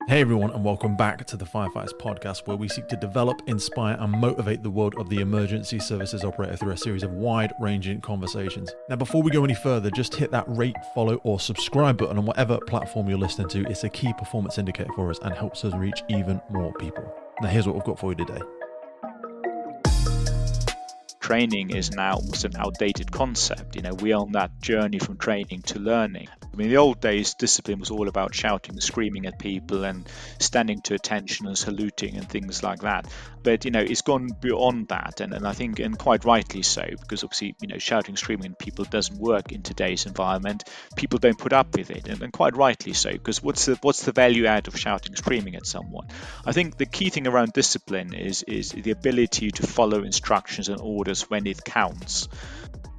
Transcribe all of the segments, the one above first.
Hey everyone, and welcome back to the Firefighters podcast, where we seek to develop, inspire, and motivate the world of the emergency services operator through a series of wide-ranging conversations. Now, before we go any further, just hit that rate, follow, or subscribe button on whatever platform you're listening to. It's a key performance indicator for us and helps us reach even more people. Now, here's what we've got for you today. Training is now almost an outdated concept. We're on that journey from training to learning. In the old days, discipline was all about shouting and screaming at people and standing to attention and saluting and things like that. But, it's gone beyond that. And I think, and quite rightly so, because obviously, shouting, screaming at people doesn't work in today's environment. People don't put up with it. And quite rightly so, because what's the value add of shouting, screaming at someone? I think the key thing around discipline is the ability to follow instructions and orders when it counts.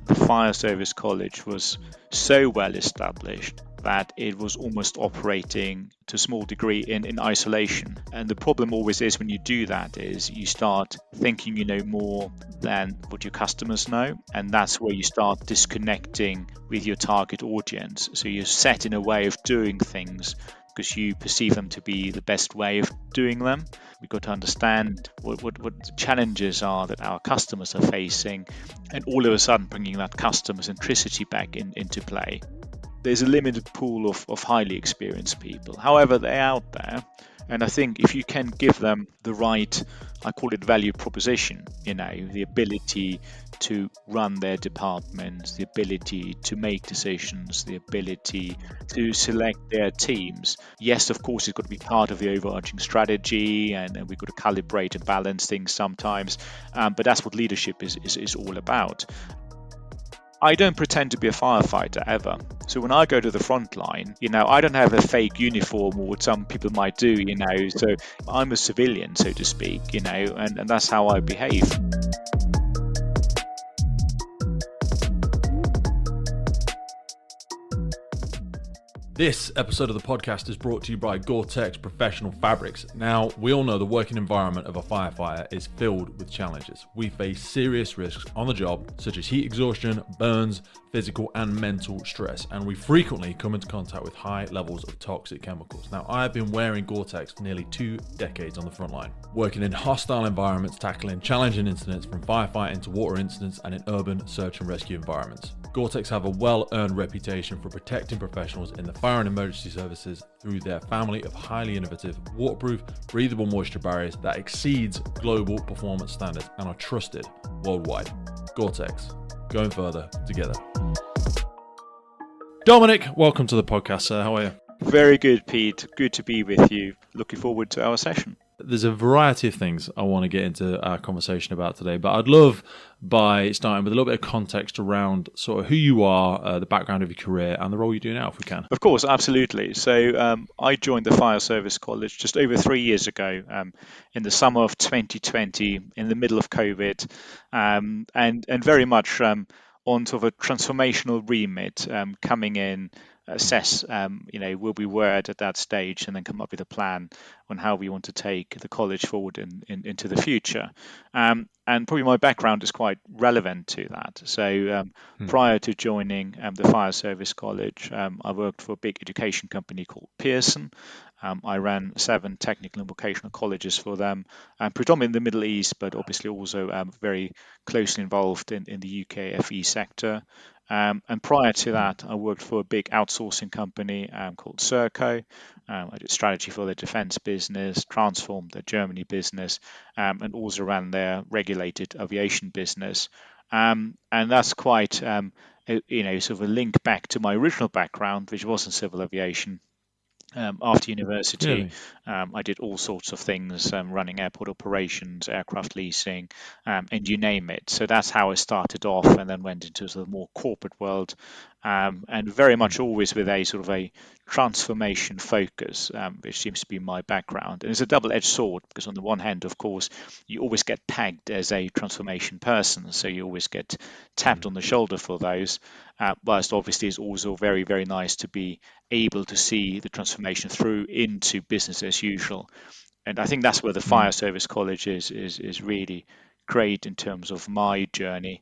The Fire Service College was so well established that it was almost operating to a small degree in isolation. And the problem always is when you do that is you start thinking you know more than what your customers know. And that's where you start disconnecting with your target audience. So you're set in a way of doing things because you perceive them to be the best way of doing them. We've got to understand what the challenges are that our customers are facing, and all of a sudden bringing that customer centricity back into play. There's a limited pool of highly experienced people. However, they're out there. And I think if you can give them the right, I call it value proposition, the ability to run their departments, the ability to make decisions, the ability to select their teams. Yes, of course, it's got to be part of the overarching strategy, and we've got to calibrate and balance things sometimes. But that's what leadership is all about. I don't pretend to be a firefighter ever. So when I go to the front line, I don't have a fake uniform or what some people might do, so I'm a civilian, so to speak, and that's how I behave. This episode of the podcast is brought to you by Gore-Tex Professional Fabrics. Now, we all know the working environment of a firefighter is filled with challenges. We face serious risks on the job, such as heat exhaustion, burns, physical and mental stress, and we frequently come into contact with high levels of toxic chemicals. Now, I have been wearing Gore-Tex for nearly 2 decades on the front line, working in hostile environments, tackling challenging incidents from firefighting to water incidents and in urban search and rescue environments. Gore-Tex have a well-earned reputation for protecting professionals in the fire and emergency services through their family of highly innovative, waterproof, breathable moisture barriers that exceeds global performance standards and are trusted worldwide. Gore-Tex, going further together. Dominik, welcome to the podcast, sir. How are you? Very good, Pete. Good to be with you. Looking forward to our session. There's a variety of things I want to get into our conversation about today, but I'd love by starting with a little bit of context around sort of who you are, the background of your career, and the role you do now, if we can. Of course, absolutely. So I joined the Fire Service College just over 3 years ago, in the summer of 2020, in the middle of COVID, and very much on sort of a transformational remit, coming in, assess where we were at that stage, and then come up with a plan on how we want to take the college forward into the future. And probably my background is quite relevant to that. So prior to joining the Fire Service College, I worked for a big education company called Pearson. I ran 7 technical and vocational colleges for them, predominantly in the Middle East, but obviously also very closely involved in the UK FE sector. And prior to that, I worked for a big outsourcing company called Serco. I did strategy for their defense business, transformed their Germany business, and also ran their regulated aviation business. And that's quite, sort of a link back to my original background, which was in civil aviation. After university, Really? I did all sorts of things, running airport operations, aircraft leasing, and you name it. So that's how I started off, and then went into the more corporate world, and very much always with a sort of a transformation focus, which seems to be my background. And it's a double-edged sword, because on the one hand, of course, you always get tagged as a transformation person, so you always get tapped on the shoulder for those, whilst obviously it's also very, very nice to be able to see the transformation through into business as usual. And I think that's where the Fire Service College is really great in terms of my journey,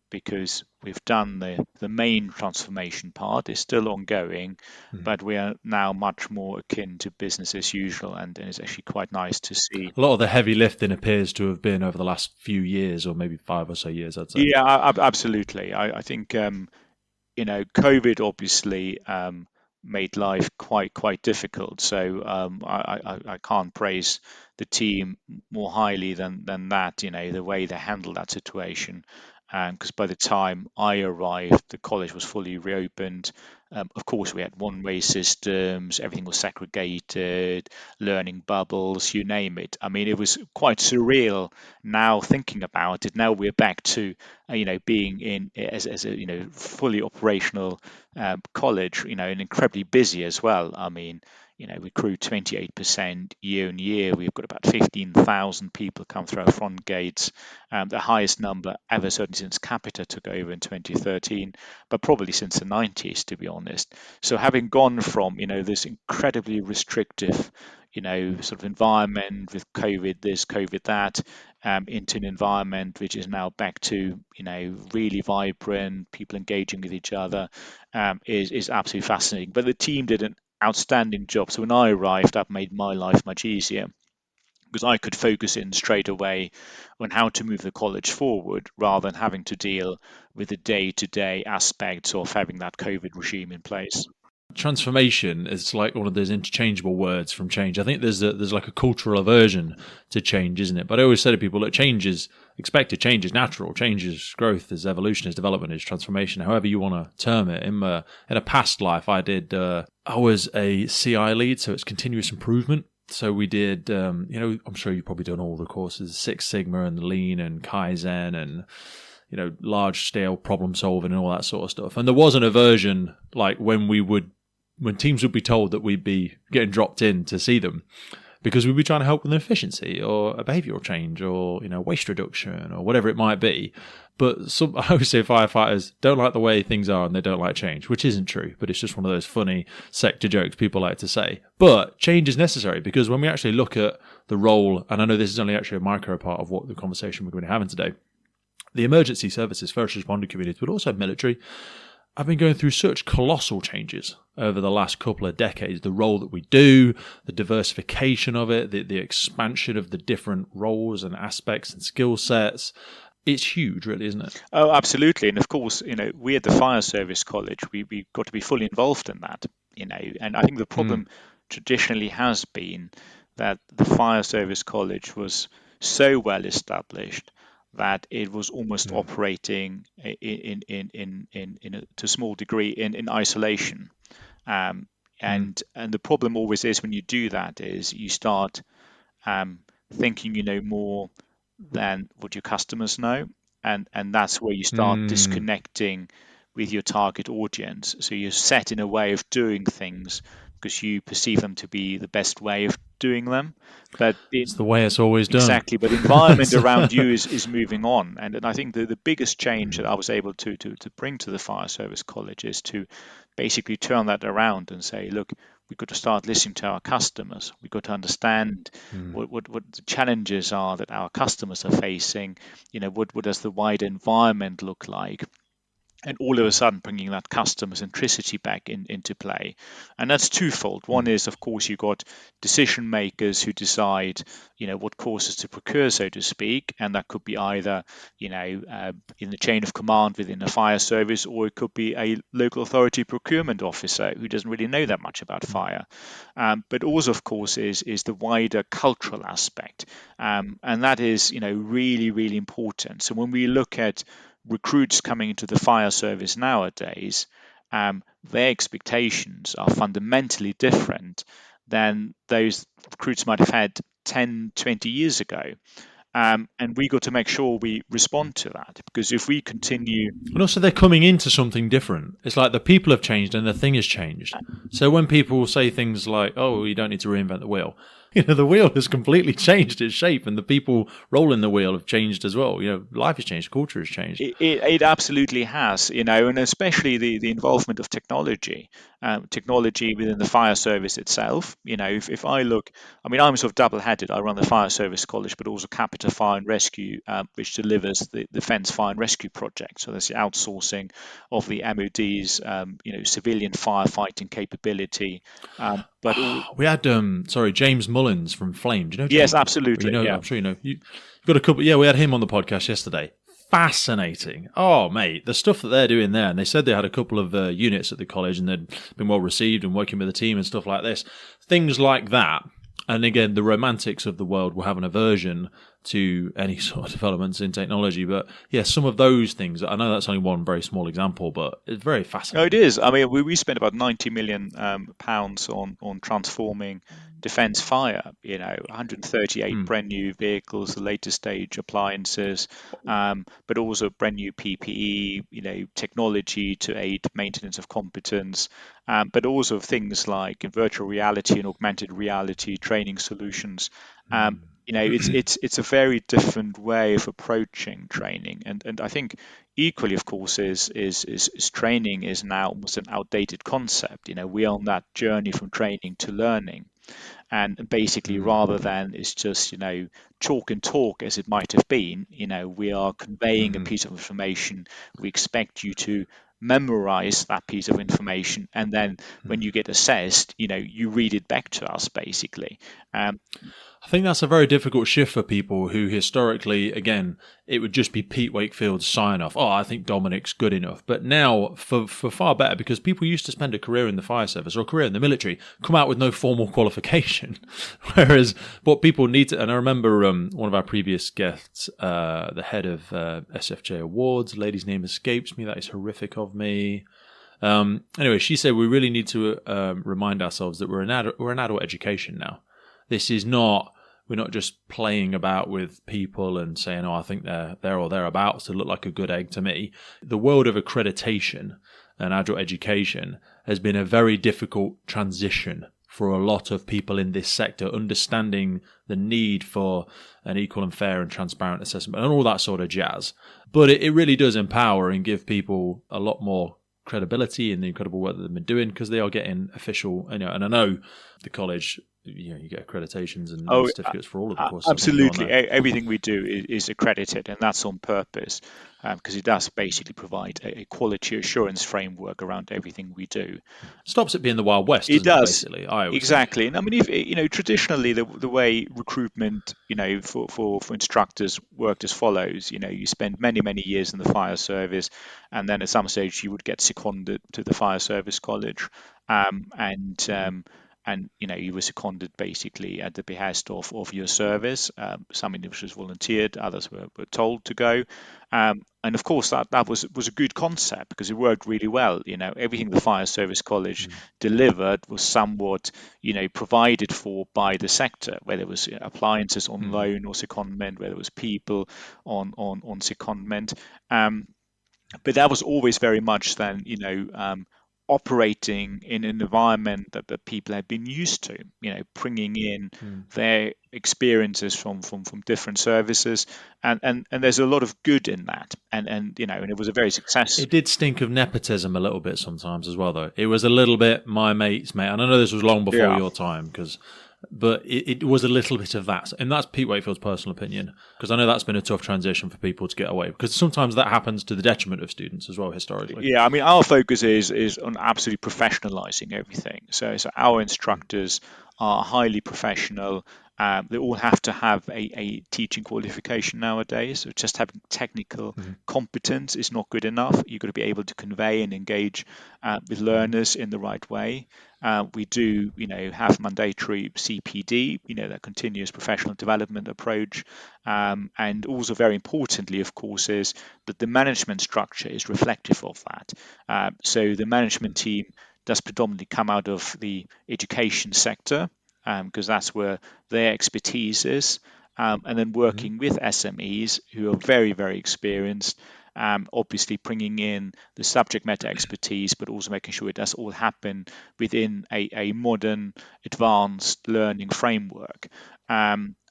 because we've done the main transformation part is still ongoing, but we are now much more akin to business as usual, and it's actually quite nice to see. A lot of the heavy lifting appears to have been over the last few years, or maybe 5 or so years, I'd say. Yeah, absolutely. I think COVID obviously made life quite difficult. So I can't praise the team more highly than that. The way they handled that situation. Because by the time I arrived, the college was fully reopened. Of course, we had one-way systems, everything was segregated, learning bubbles, you name it. I mean, it was quite surreal now thinking about it. Now we're back to, being in as a, fully operational college, and incredibly busy as well. I mean, we grew 28% year on year. We've got about 15,000 people come through our front gates, the highest number ever, certainly since Capita took over in 2013, but probably since the 90s, to be honest. So having gone from, this incredibly restrictive, sort of environment with COVID this, COVID that, into an environment which is now back to, really vibrant, people engaging with each other, is absolutely fascinating. But the team did an outstanding job. So when I arrived, that made my life much easier because I could focus in straight away on how to move the college forward rather than having to deal with the day-to-day aspects of having that COVID regime in place. Transformation is like one of those interchangeable words from change. I think there's like a cultural aversion to change, isn't it? But I always say to people, look, change is expected, change is natural, change is growth, is evolution, is development, is transformation, however you want to term it. In a past life, I was a CI lead, so it's continuous improvement. So we did, I'm sure you've probably done all the courses, Six Sigma and Lean and Kaizen and large scale problem solving and all that sort of stuff. And there was an aversion, like when teams would be told that we'd be getting dropped in to see them because we'd be trying to help with an efficiency or a behavioural change or, waste reduction or whatever it might be. But I always say firefighters don't like the way things are and they don't like change, which isn't true, but it's just one of those funny sector jokes people like to say. But change is necessary because when we actually look at the role, and I know this is only actually a micro part of what the conversation we're going to be having today, the emergency services, first responder community, but also military, I've been going through such colossal changes over the last couple of decades. The role that we do, the diversification of it, the expansion of the different roles and aspects and skill sets. It's huge, really, isn't it? Oh, absolutely. And of course, we at the Fire Service College, we got to be fully involved in that, and I think the problem traditionally has been that the Fire Service College was so well established that it was almost operating to a small degree in isolation. And the problem always is when you do that is you start thinking you know more than what your customers know, and that's where you start disconnecting with your target audience. So you're set in a way of doing things because you perceive them to be the best way of doing them, but it's the way it's always done. Exactly, but the environment around you is moving on, and I think the biggest change that I was able to bring to the Fire Service College is to basically turn that around and say, look, we've got to start listening to our customers. We've got to understand what the challenges are that our customers are facing. What does the wider environment look like? And all of a sudden bringing that customer centricity back into play. And that's twofold. One is, of course, you've got decision makers who decide, what courses to procure, so to speak. And that could be either, in the chain of command within a fire service, or it could be a local authority procurement officer who doesn't really know that much about fire. But also, of course, is the wider cultural aspect. And that is, really, really important. So when we look at recruits coming into the fire service nowadays, their expectations are fundamentally different than those recruits might have had 10, 20 years ago. And we got to make sure we respond to that, because if we continue... And also they're coming into something different. It's like the people have changed and the thing has changed. So when people say things like, oh, you don't need to reinvent the wheel, The wheel has completely changed its shape, and the people rolling the wheel have changed as well. Life has changed, culture has changed. It absolutely has, and especially the involvement of technology within the fire service itself. If I look, I mean, I'm sort of double-headed. I run the fire service college, but also Capita Fire and Rescue, which delivers the Defence Fire and Rescue project. So that's the outsourcing of the MOD's, civilian firefighting capability. But all, We had James Mullins from Flame. Do you know yes, James? absolutely, yeah. I'm sure you know. You've got a couple. Yeah, we had him on the podcast yesterday. Fascinating. Oh, mate, the stuff that they're doing there. And they said they had a couple of units at the college and they'd been well received and working with the team and stuff like this. Things like that. And again, the romantics of the world will have an aversion to any sort of developments in technology. But yeah, some of those things, I know that's only one very small example, but it's very fascinating. No, it is. I mean, we spent about 90 million pounds on transforming defence fire. 138 brand new vehicles, the latest stage appliances, but also brand new PPE. Technology to aid maintenance of competence, but also things like virtual reality and augmented reality training solutions. It's a very different way of approaching training, and I think equally, of course, is training is now almost an outdated concept. We are on that journey from training to learning, and basically, rather than it's just chalk and talk as it might have been, we are conveying a piece of information. We expect you to memorize that piece of information, and then when you get assessed, you read it back to us, basically. I think that's a very difficult shift for people who historically, again, it would just be Pete Wakefield's sign off. Oh, I think Dominik's good enough. But now, for far better, because people used to spend a career in the fire service or a career in the military, come out with no formal qualification. Whereas what people need to, and I remember one of our previous guests, the head of SFJ Awards, the lady's name escapes me. That is horrific of me. Anyway, she said we really need to remind ourselves that we're an adult education now. This is not, we're not just playing about with people and saying, oh, I think they're there or thereabouts to look like a good egg to me. The world of accreditation and adult education has been a very difficult transition for a lot of people in this sector, understanding the need for an equal and fair and transparent assessment and all that sort of jazz. But it really does empower and give people a lot more credibility in the incredible work that they've been doing because they are getting official, and I know the college, you get accreditations and certificates for all of the courses. Absolutely. Everything we do is accredited, and that's on purpose because it does basically provide a quality assurance framework around everything we do. Stops it being the Wild West. It does. Basically, exactly. And I mean, if traditionally the way recruitment, for instructors worked as follows. You spend many years in the fire service, and then at some stage you would get seconded to the fire service college, and you were seconded basically at the behest of your service. Some individuals volunteered, others were told to go, and of course that was a good concept because it worked really well. Everything the fire service college delivered was somewhat provided for by the sector, whether it was appliances on loan or secondment, whether it was people on secondment, but that was always very much then operating in an environment that people had been used to, bringing in their experiences from different services, and there's a lot of good in that, and it was a very successful. It did stink of nepotism a little bit sometimes as well, though. It was a little bit my mate's mate, and I know this was long before your time, but it was a little bit of that. And that's Pete Wakefield's personal opinion, because I know that's been a tough transition for people to get away, because sometimes that happens to the detriment of students as well, historically. Yeah, I mean, our focus is on absolutely professionalizing everything. So our instructors are highly professional. They all have to have a teaching qualification nowadays. So just having technical competence is not good enough. You've got to be able to convey and engage with learners in the right way. We do, have mandatory CPD, that continuous professional development approach. And also very importantly, of course, is that the management structure is reflective of that. So the management team does predominantly come out of the education sector, because that's where their expertise is, and then working with SMEs who are very, very experienced, obviously bringing in the subject matter expertise, but also making sure it does all happen within a modern, advanced learning framework.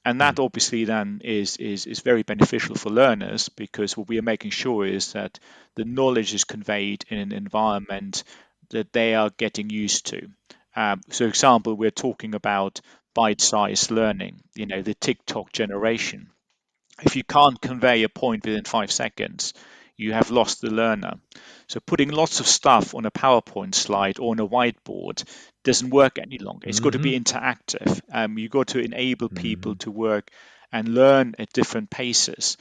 And that obviously then is very beneficial for learners, because what we are making sure is that the knowledge is conveyed in an environment that they are getting used to. So, example, we're talking about bite-sized learning, the TikTok generation. If you can't convey a point within 5 seconds, you have lost the learner. So putting lots of stuff on a PowerPoint slide or on a whiteboard doesn't work any longer. It's got to be interactive. You've got to enable people to work and learn at different paces.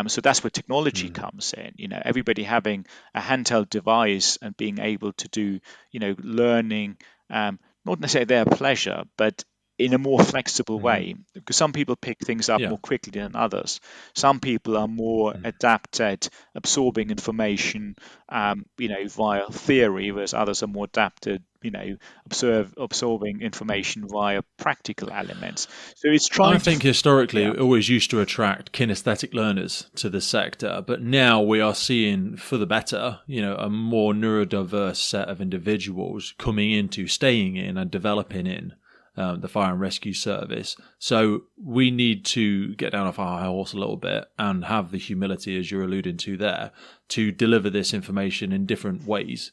So that's where technology comes in. Everybody having a handheld device and being able to do, learning, not necessarily their pleasure, but in a more flexible way, because some people pick things up more quickly than others. Some people are more adept at absorbing information, via theory, whereas others are more adapted, absorbing information via practical elements. So it's trying. I think historically it always used to attract kinesthetic learners to the sector, but now we are seeing, for the better, a more neurodiverse set of individuals staying in and developing in the fire and rescue service. So we need to get down off our high horse a little bit and have the humility, as you're alluding to there, to deliver this information in different ways.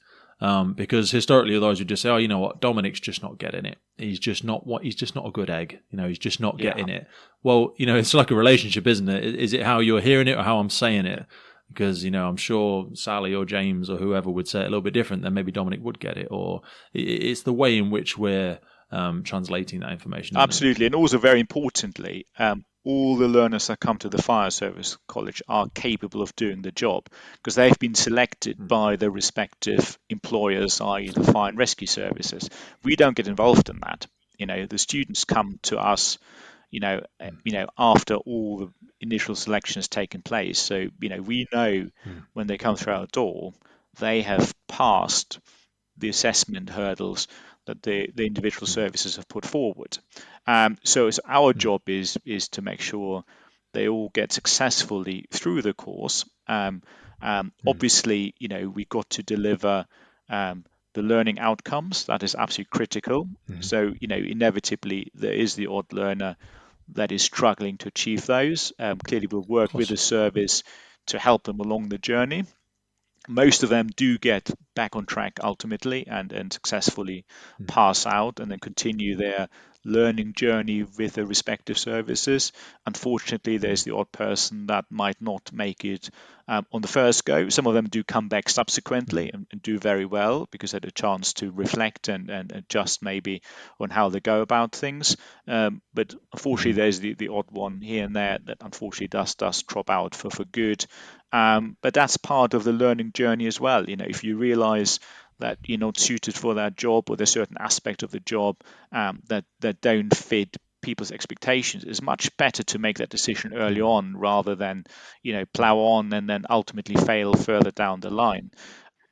Because historically, those would just say, "Oh, you know what? Dominik's just not getting it. He's just not a good egg. He's just not getting it." Well, it's like a relationship, isn't it? Is it how you're hearing it or how I'm saying it? Because I'm sure Sally or James or whoever would say it a little bit different than maybe Dominik would get it, or it's the way in which we're translating that information. Absolutely, and also very importantly, all the learners that come to the fire service college are capable of doing the job, because they've been selected by their respective employers, i.e. the fire and rescue services. We don't get involved in that. The students come to us, after all the initial selection has taken place. So, we know when they come through our door, they have passed the assessment hurdles that the individual services have put forward. So it's our job is to make sure they all get successfully through the course. Obviously, we've got to deliver the learning outcomes. That is absolutely critical. So, inevitably there is the odd learner that is struggling to achieve those. Clearly, we'll work with the service to help them along the journey. Most of them do get back on track ultimately and successfully pass out and then continue their learning journey with the respective services. Unfortunately, there's the odd person that might not make it on the first go. Some of them do come back subsequently and do very well, because they had a chance to reflect and adjust maybe on how they go about things. But unfortunately, there's the odd one here and there that unfortunately does drop out for good. But that's part of the learning journey as well. If you realize that you're not suited for that job, or there's certain aspect of the job that don't fit people's expectations, it's much better to make that decision early on rather than plow on and then ultimately fail further down the line.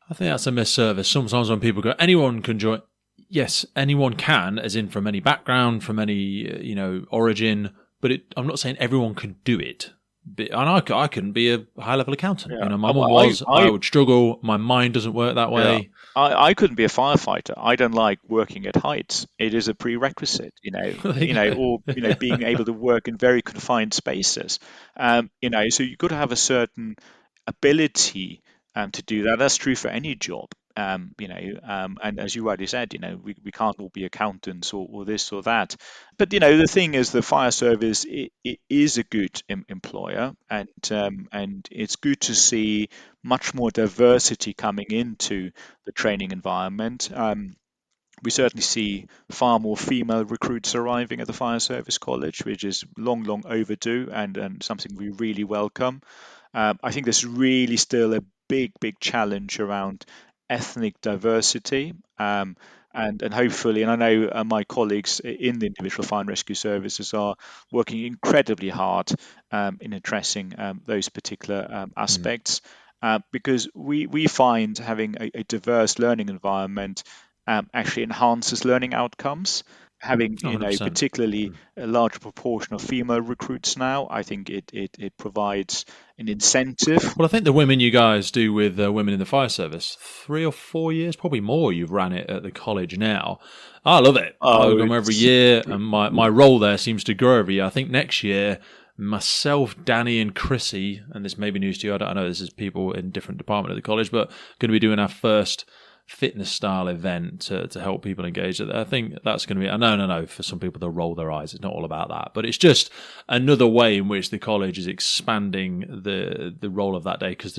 I think that's a misservice. Sometimes when people go, anyone can join. Yes, anyone can, as in from any background, from any origin. But I'm not saying everyone can do it. And I couldn't be a high-level accountant. My mum was. I would struggle. My mind doesn't work that way. I couldn't be a firefighter. I don't like working at heights. It is a prerequisite, or being able to work in very confined spaces. So you've got to have a certain ability to do that. That's true for any job. And as you rightly said, we can't all be accountants or this or that. But the thing is, the fire service it is a good employer, and it's good to see much more diversity coming into the training environment. We certainly see far more female recruits arriving at the fire service college, which is long overdue and something we really welcome. I think there's really still a big challenge around ethnic diversity, and hopefully, and I know my colleagues in the individual fire and rescue services are working incredibly hard in addressing those particular aspects, because we find having a diverse learning environment actually enhances learning outcomes. having, 100%. particularly a larger proportion of female recruits now, I think it provides an incentive. Well, I think the women you guys do with women in the fire service, 3 or 4 years, probably more, you've ran it at the college now. I love it. I Oh, come every year, and my role there seems to grow every year. I think next year, myself, Danny, and Chrissy, and this may be news to you, I know this is people in different department at the college, but going to be doing our first fitness style event to help people engage. I think that's going to be, no, for some people they'll roll their eyes. It's not all about that, but it's just another way in which the college is expanding the role of that day, because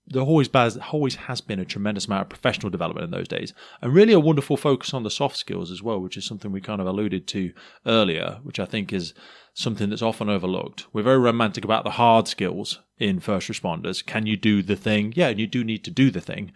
there always has been a tremendous amount of professional development in those days, and really a wonderful focus on the soft skills as well, which is something we kind of alluded to earlier, which I think is something that's often overlooked. We're very romantic about the hard skills in first responders. Can you do the thing? Yeah, and you do need to do the thing.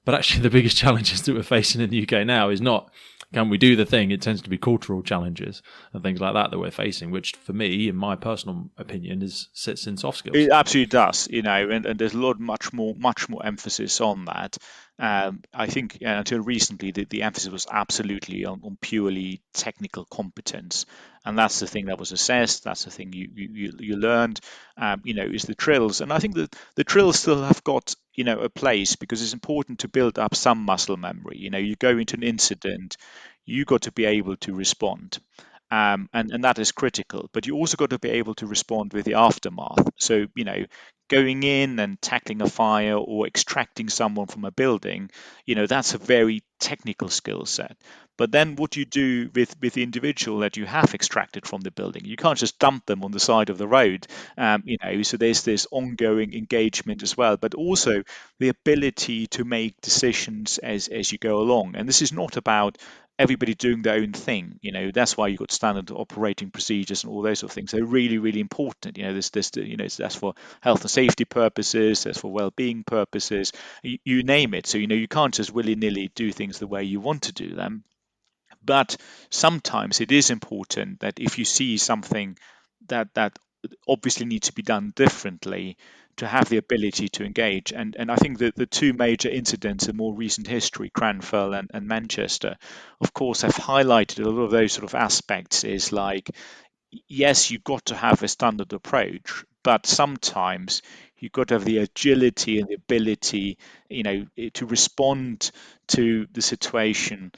But actually, the biggest challenges that we're facing in the UK now is not can we do the thing. It tends to be cultural challenges and things like that we're facing, which for me, in my personal opinion, sits in soft skills. It absolutely does, and there's a lot, much more emphasis on that. I think until recently, the emphasis was absolutely on purely technical competence, and that's the thing that was assessed. That's the thing you learned. Is the drills, and I think that the drills still have got a place, because it's important to build up some muscle memory. You go into an incident, you got to be able to respond. And that is critical. But you also got to be able to respond with the aftermath. So, going in and tackling a fire or extracting someone from a building, that's a very technical skill set. But then what you do with the individual that you have extracted from the building, you can't just dump them on the side of the road. So there's this ongoing engagement as well, but also the ability to make decisions as you go along. And this is not about everybody doing their own thing. That's why you've got standard operating procedures and all those sort of things. They're really, really important. That's for health and safety purposes, that's for well-being purposes, you name it. So, you can't just willy-nilly do things the way you want to do them. But sometimes it is important that if you see something that obviously needs to be done differently, to have the ability to engage. And I think that the two major incidents in more recent history, Grenfell and Manchester, of course, have highlighted a lot of those sort of aspects. Is like, yes, you've got to have a standard approach, but sometimes you've got to have the agility and the ability, to respond to the situation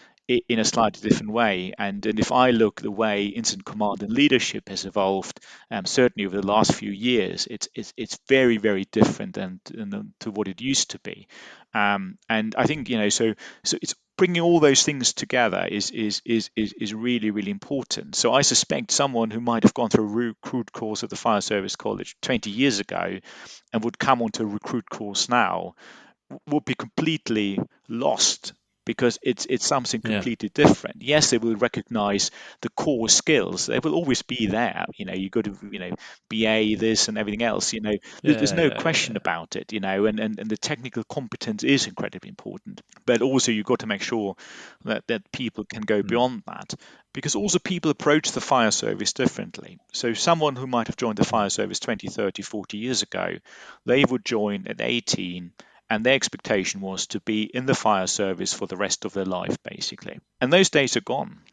in a slightly different way. And if I look the way incident command and leadership has evolved, certainly over the last few years, it's very, very different than to what it used to be. And I think so it's bringing all those things together is really, really important. So I suspect someone who might have gone through a recruit course at the Fire Service College 20 years ago and would come onto a recruit course now would be completely lost, because it's something completely different. Yes, they will recognize the core skills. They will always be there. You got to, BA this and everything else. There's no question about it. And the technical competence is incredibly important. But also you've got to make sure that people can go beyond that, because also people approach the fire service differently. So someone who might have joined the fire service 20, 30, 40 years ago, they would join at 18. And their expectation was to be in the fire service for the rest of their life, basically. And those days are gone.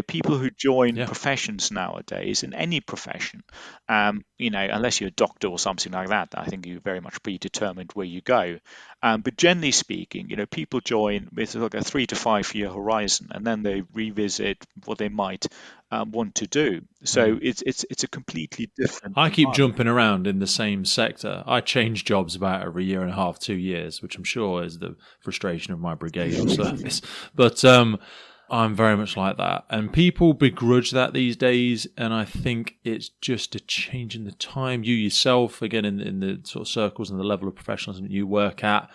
People who join professions nowadays, in any profession, unless you're a doctor or something like that, I think you're very much predetermined where you go. But generally speaking, people join with like a 3 to 5 year horizon, and then they revisit what they might want to do. So it's a completely different. I keep jumping around in the same sector. I change jobs about every year and a half, 2 years, which I'm sure is the frustration of my brigade or service. But I'm very much like that. And people begrudge that these days, and I think it's just a change in the time. You yourself, again, in the sort of circles and the level of professionalism that you work at,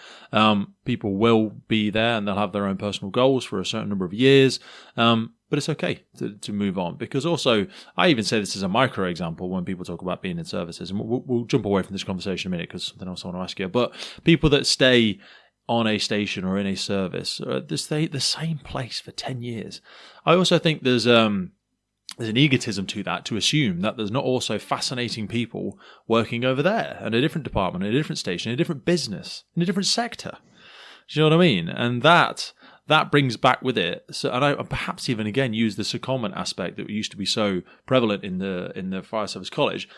people will be there and they'll have their own personal goals for a certain number of years. But it's okay to move on, because also, I even say this as a micro example when people talk about being in services, and we'll jump away from this conversation in a minute because something else I want to ask you. But people that stay on a station or in a service, they stay at the same place for 10 years. I also think there's an egotism to that, to assume that there's not also fascinating people working over there in a different department, in a different station, in a different business, in a different sector. Do you know what I mean? And that that brings back with it, so, and I perhaps even again use the secondment aspect that used to be so prevalent in the fire service college,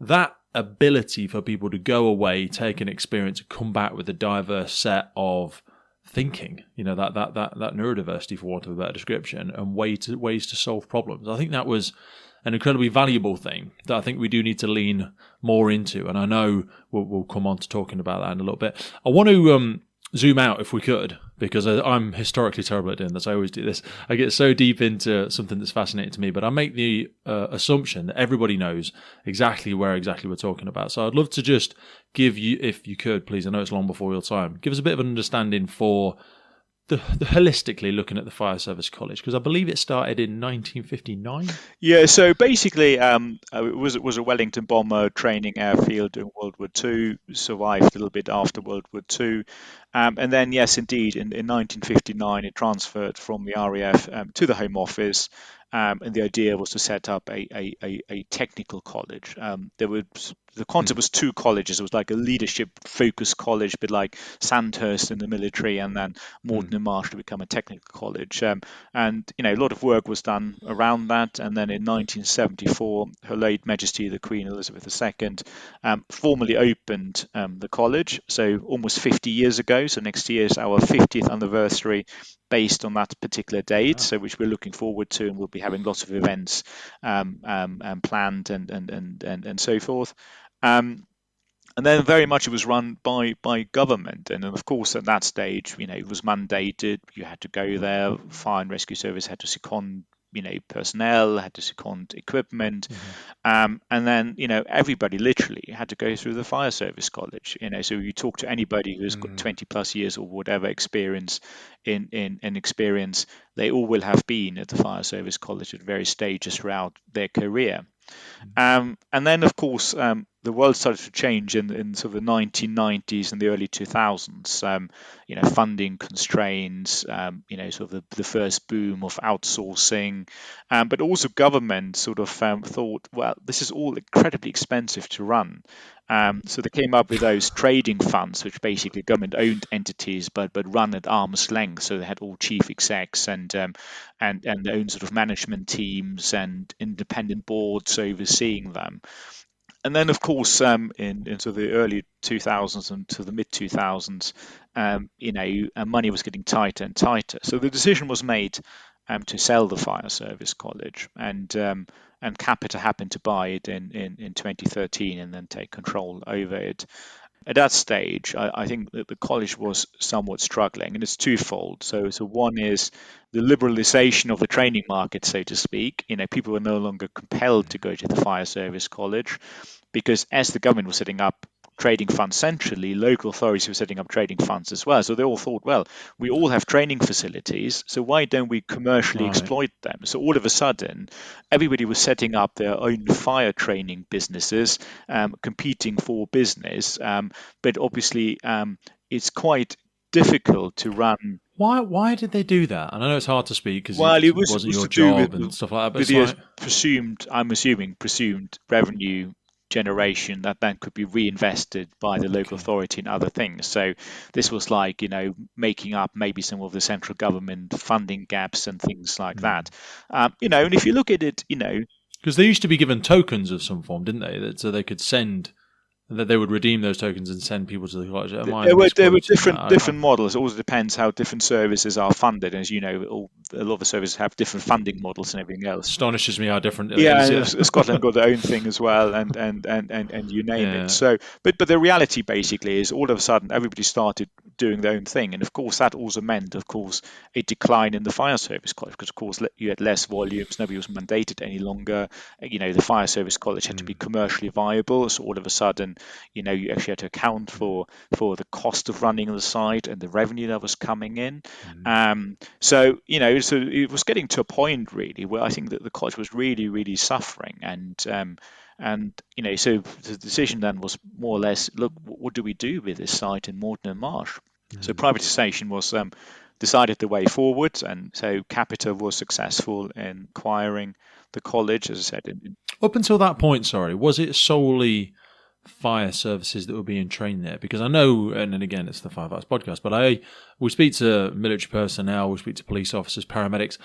that ability for people to go away, take an experience, and come back with a diverse set of thinking, that neurodiversity, for want of a better description, and ways to solve problems. I think that was an incredibly valuable thing that I think we do need to lean more into. And I know we'll come on to talking about that in a little bit. I want to zoom out if we could, because I'm historically terrible at doing this. I always do this. I get so deep into something that's fascinating to me, but I make the assumption that everybody knows exactly we're talking about. So I'd love to just give you, if you could, please, I know it's long before your time, give us a bit of an understanding for the holistically looking at the fire service college, because I believe it started in 1959. Yeah, so basically, it was a Wellington bomber training airfield during World War II. Survived a little bit after World War II, and then yes, indeed, in 1959, it transferred from the RAF to the Home Office. And the idea was to set up a technical college. The concept was two colleges. It was like a leadership-focused college, a bit like Sandhurst in the military, and then Moreton-in-Marsh to become a technical college. And a lot of work was done around that. And then in 1974, Her late Majesty the Queen Elizabeth II formally opened the college. So almost 50 years ago. So next year is our 50th anniversary, based on that particular date, so which we're looking forward to, and we'll be having lots of events planned and so forth. And then very much it was run by government, and then of course at that stage, it was mandated. You had to go there. Fire and rescue service had to second personnel, had to second equipment, and then everybody literally had to go through the fire service college. So you talk to anybody who's got 20 plus years or whatever experience in experience, they all will have been at the fire service college at various stages throughout their career. And then, of course, the world started to change in sort of the 1990s and the early 2000s. Funding constraints, sort of the first boom of outsourcing, but also government sort of thought, well, this is all incredibly expensive to run. So they came up with those trading funds, which basically government-owned entities, but run at arm's length. So they had all chief execs and their own sort of management teams and independent boards overseeing them. And then, of course, into the early 2000s and to the mid 2000s, money was getting tighter and tighter. So the decision was made to sell the fire service college, and Capita happened to buy it in 2013 and then take control over it. At that stage, I think that the college was somewhat struggling, and it's twofold. So one is the liberalisation of the training market, so to speak. People were no longer compelled to go to the fire service college, because as the government was setting up trading funds centrally, local authorities were setting up trading funds as well. So they all thought, well, we all have training facilities, so why don't we commercially exploit them? So all of a sudden, everybody was setting up their own fire training businesses, competing for business. But obviously, it's quite difficult to run. Why did they do that? And I know it's hard to speak because it wasn't your to do job with and stuff like that. But with it's the presumed revenue generation that then could be reinvested by the local authority in other things. So this was like, making up maybe some of the central government funding gaps and things like that. And if you look at it, because they used to be given tokens of some form, didn't they? So they could send, that they would redeem those tokens and send people to the college. There were different models. It also depends how different services are funded. As you know, a lot of the services have different funding models and everything else. Astonishes me how different it is. Yeah, Scotland got their own thing as well, and you name it. So, but the reality basically is, all of a sudden, everybody started doing their own thing, and of course that also meant, a decline in the fire service college, because of course you had less volumes, nobody was mandated any longer. The fire service college had to be commercially viable, so all of a sudden, you actually had to account for the cost of running the site and the revenue that was coming in. So it was getting to a point really where I think that the college was really, really suffering, and so the decision then was more or less, look, what do we do with this site in Moreton-in-Marsh? So privatization was decided the way forward, and so Capita was successful in acquiring the college, as I said. Up until that point, was it solely fire services that were being trained there? Because I know, and then again, it's the Firefighters podcast, but we speak to military personnel, we speak to police officers, paramedics,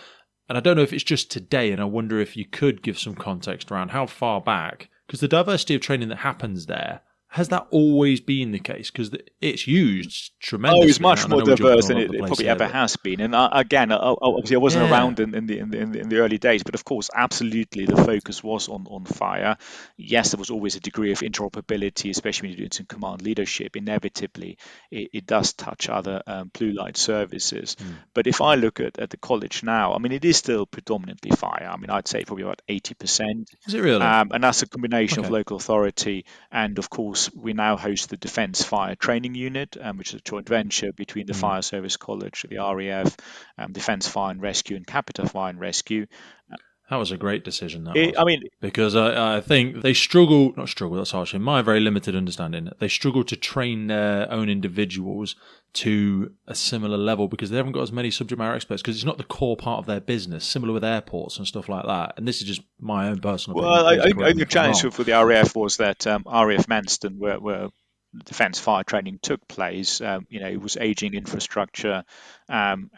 and I don't know if it's just today, and I wonder if you could give some context around how far back, because the diversity of training that happens there, has that always been the case? Because it's used tremendously. Oh, it's much more diverse than it probably ever has been. And again, obviously, I wasn't around in the early days, but of course, absolutely, the focus was on fire. Yes, there was always a degree of interoperability, especially when you're doing some command leadership. Inevitably, it does touch other blue light services. But if I look at the college now, I mean, it is still predominantly fire. I mean, I'd say probably about 80%. Is it really? And that's a combination of local authority and, of course, we now host the Defence Fire Training Unit, which is a joint venture between the Fire Service College, the RAF, Defence Fire and Rescue, and Capita Fire and Rescue. That was a great decision, because I think they that's harsh, in my very limited understanding, they struggle to train their own individuals to a similar level because they haven't got as many subject matter experts, because it's not the core part of their business, similar with airports and stuff like that. And this is just my own personal opinion. Well, I think the challenge for the RAF was that RAF Manston, where defence fire training took place, it was aging infrastructure, and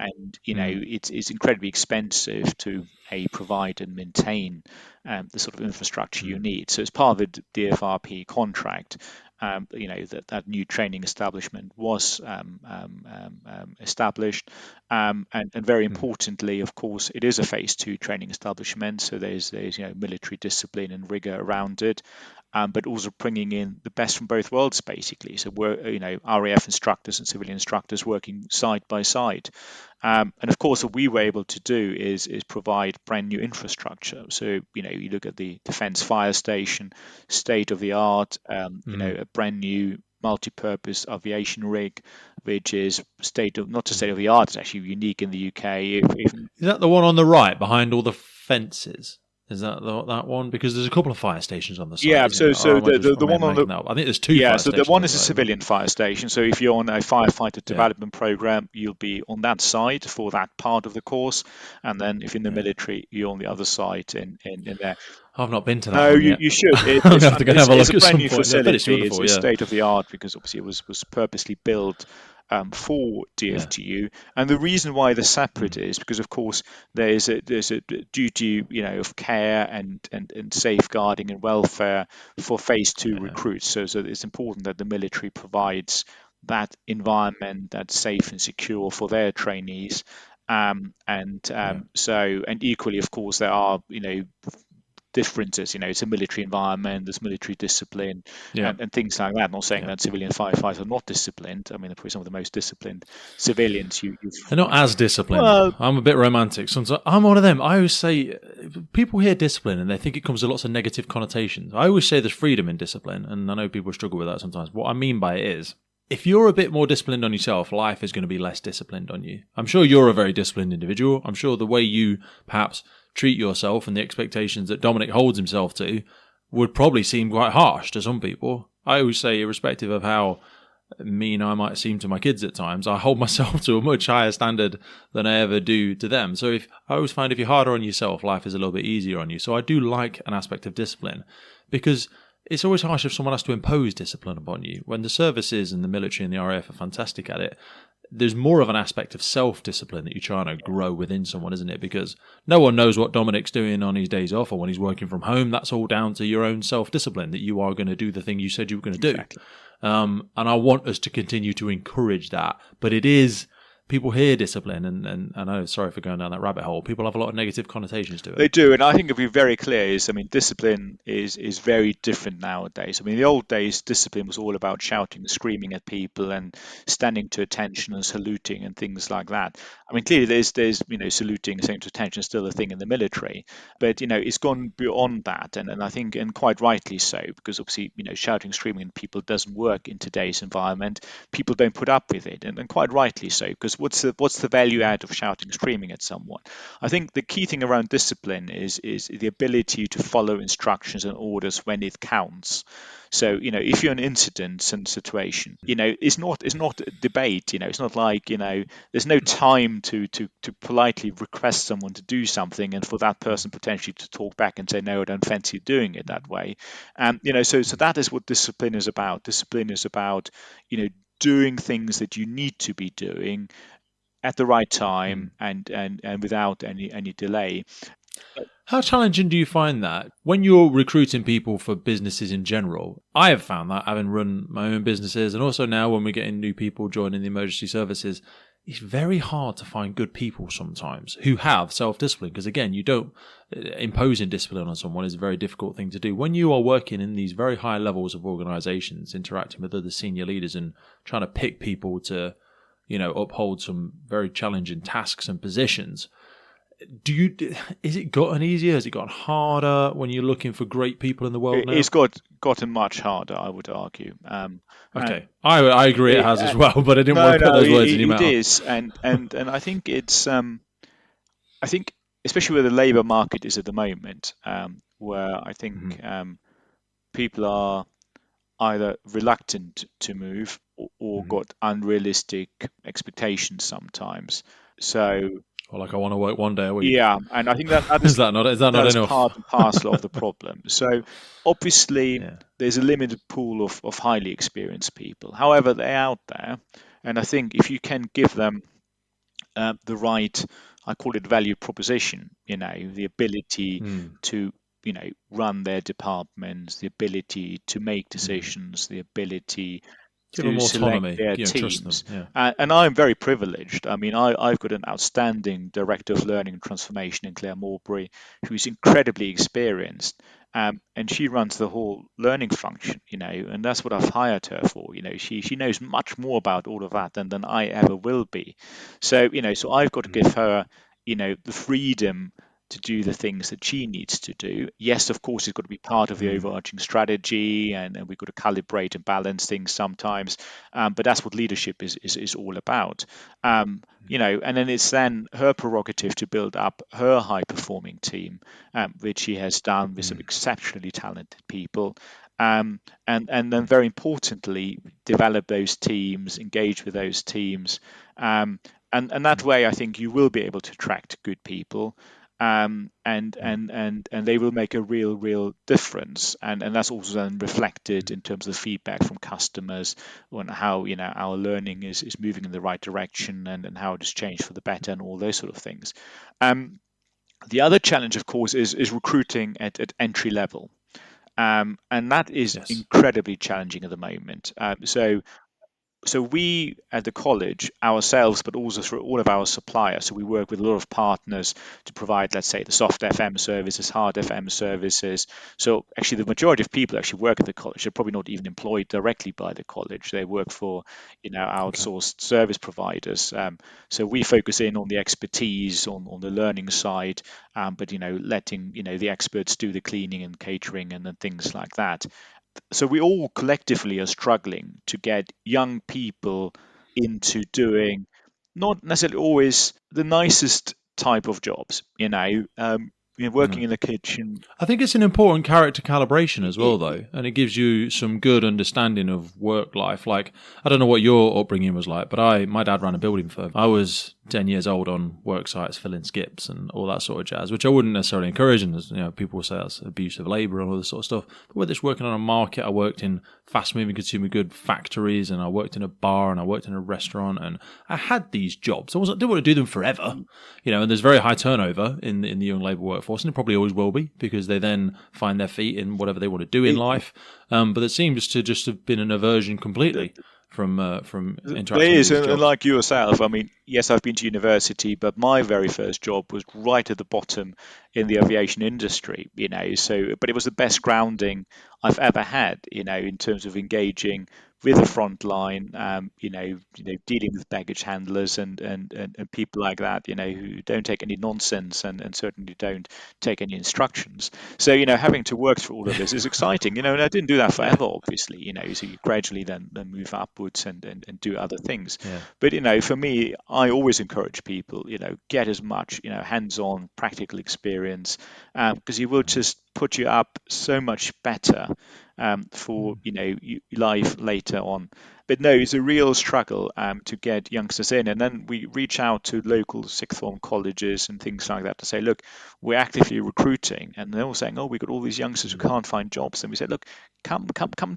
it's incredibly expensive to provide and maintain the sort of infrastructure you need. So as part of the DFRP contract, that new training establishment was established, and very importantly, of course, it is a phase 2 training establishment. So there's military discipline and rigor around it, but also bringing in the best from both worlds, basically. So we're RAF instructors and civilian instructors working side by side. And of course, what we were able to do is provide brand new infrastructure. So you look at the Defence Fire Station, state of the art, a brand new multi-purpose aviation rig, which is not just state of the art, it's actually unique in the UK. Is that the one on the right behind all the fences? Is that that one? Because there's a couple of fire stations on the side. Yeah, so the one on the I think there's two. Yeah, so the one is a civilian fire station. So if you're on a firefighter development program, you'll be on that side for that part of the course, and then if in the military, you're on the other side in there. I've not been to that. No, you should. It's a brand new facility. It's state of the art because obviously it was purposely built for DFTU, and the reason why they're separate is because, of course, there's a duty, of care and safeguarding and welfare for phase 2 recruits. So it's important that the military provides that environment that's safe and secure for their trainees, and equally, of course, there are differences. It's a military environment, there's military discipline, and things like that. I'm not saying that civilian firefighters are not disciplined. I mean, they're probably some of the most disciplined civilians. They're not as disciplined. Well, I'm a bit romantic. Sometimes I'm one of them. I always say, people hear discipline and they think it comes with lots of negative connotations. I always say there's freedom in discipline, and I know people struggle with that sometimes. What I mean by it is, if you're a bit more disciplined on yourself, life is going to be less disciplined on you. I'm sure you're a very disciplined individual. I'm sure the way you perhaps treat yourself and the expectations that Dominik holds himself to would probably seem quite harsh to some people. I always say, irrespective of how mean I might seem to my kids at times, I hold myself to a much higher standard than I ever do to them. So I always find if you're harder on yourself, life is a little bit easier on you. So I do like an aspect of discipline, because it's always harsh if someone has to impose discipline upon you. When the services and the military and the RAF are fantastic at it, there's more of an aspect of self-discipline that you're trying to grow within someone, isn't it? Because no one knows what Dominik's doing on his days off or when he's working from home. That's all down to your own self-discipline, that you are going to do the thing you said you were going to do. Exactly. And I want us to continue to encourage that. But it is, people hear discipline, and I know, sorry for going down that rabbit hole, people have a lot of negative connotations to it. They do, and I think to be very clear discipline is very different nowadays. I mean, in the old days, discipline was all about shouting and screaming at people and standing to attention and saluting and things like that. I mean, clearly there's saluting and standing to attention is still a thing in the military, but it's gone beyond that, and I think, and quite rightly so, because obviously shouting and screaming at people doesn't work in today's environment. People don't put up with it, and quite rightly so, because what's the value add of shouting, screaming at someone? I think the key thing around discipline is the ability to follow instructions and orders when it counts. So, if you're in an incident and situation, it's not a debate. It's not like, there's no time to politely request someone to do something and for that person potentially to talk back and say, no, I don't fancy doing it that way. So that is what discipline is about. Discipline is about, doing things that you need to be doing at the right time and without any delay. How challenging do you find that when you're recruiting people for businesses in general? I have found that, having run my own businesses, and also now when we're getting new people joining the emergency services, it's very hard to find good people sometimes who have self-discipline, because again, imposing discipline on someone is a very difficult thing to do. When you are working in these very high levels of organizations, interacting with other senior leaders and trying to pick people to, uphold some very challenging tasks and positions, is it gotten easier? Has it gotten harder when you're looking for great people in the world now? It's gotten much harder, I would argue. Okay, I agree it has as well, but I didn't want to put those words in your mouth. It is, and I think it's I think especially where the labour market is at the moment, where I think people are either reluctant to move or got unrealistic expectations sometimes. So. Or like I want to work one day a week. Yeah, and I think that is that not enough? Part and parcel of the problem. So obviously there's a limited pool of highly experienced people. However, they're out there, and I think if you can give them the right, I call it value proposition, the ability to run their departments, the ability to make decisions, the ability to select their teams. And I'm very privileged. I mean, I've got an outstanding Director of Learning and Transformation in Claire Mowbray, who's incredibly experienced. And she runs the whole learning function, and that's what I've hired her for. She knows much more about all of that than I ever will be. So, so I've got to give her, the freedom to do the things that she needs to do. Yes, of course, it's got to be part of the overarching strategy, and we've got to calibrate and balance things sometimes. But that's what leadership is all about. And then it's then her prerogative to build up her high-performing team, which she has done with some exceptionally talented people. And then very importantly, develop those teams, engage with those teams. And that way, I think you will be able to attract good people. And they will make a real difference, and that's also then reflected in terms of feedback from customers on how our learning is moving in the right direction and how it has changed for the better and all those sort of things. The other challenge, of course, is recruiting at entry level, and that is incredibly challenging at the moment. So we at the college ourselves, but also through all of our suppliers, so we work with a lot of partners to provide, let's say, the soft FM services, hard FM services. So actually the majority of people actually work at the college. They're probably not even employed directly by the college. They work for, outsourced service providers. So we focus in on the expertise on the learning side, but, letting, the experts do the cleaning and catering and then things like that. So we all collectively are struggling to get young people into doing not necessarily always the nicest type of jobs, working in the kitchen. I think it's an important character calibration as well, though, and it gives you some good understanding of work life. Like, I don't know what your upbringing was like, but my dad ran a building firm. I was 10 years old on work sites filling skips and all that sort of jazz, which I wouldn't necessarily encourage. And people say that's abuse of labour and all this sort of stuff. But whether it's working on a market, I worked in fast-moving consumer good factories, and I worked in a bar, and I worked in a restaurant, and I had these jobs. I didn't want to do them forever, and there's very high turnover in the young labour workforce, and it probably always will be, because they then find their feet in whatever they want to do in life. But it seems to just have been an aversion completely from interacting with these jobs. And like yourself, I mean, yes, I've been to university, but my very first job was right at the bottom in the aviation industry, but it was the best grounding I've ever had, in terms of engaging with the front line, dealing with baggage handlers and people like that, who don't take any nonsense and certainly don't take any instructions. So, having to work through all of this is exciting, and I didn't do that Yeah. forever, obviously, so you gradually then move upwards and do other things. Yeah. But, for me, I always encourage people, get as much, hands-on practical experience, because you will just put you up so much better for life later on. But no, it's a real struggle to get youngsters in, and then we reach out to local sixth form colleges and things like that to say, look, we're actively recruiting, and they're all saying, oh, we've got all these youngsters who can't find jobs, and we said, look, come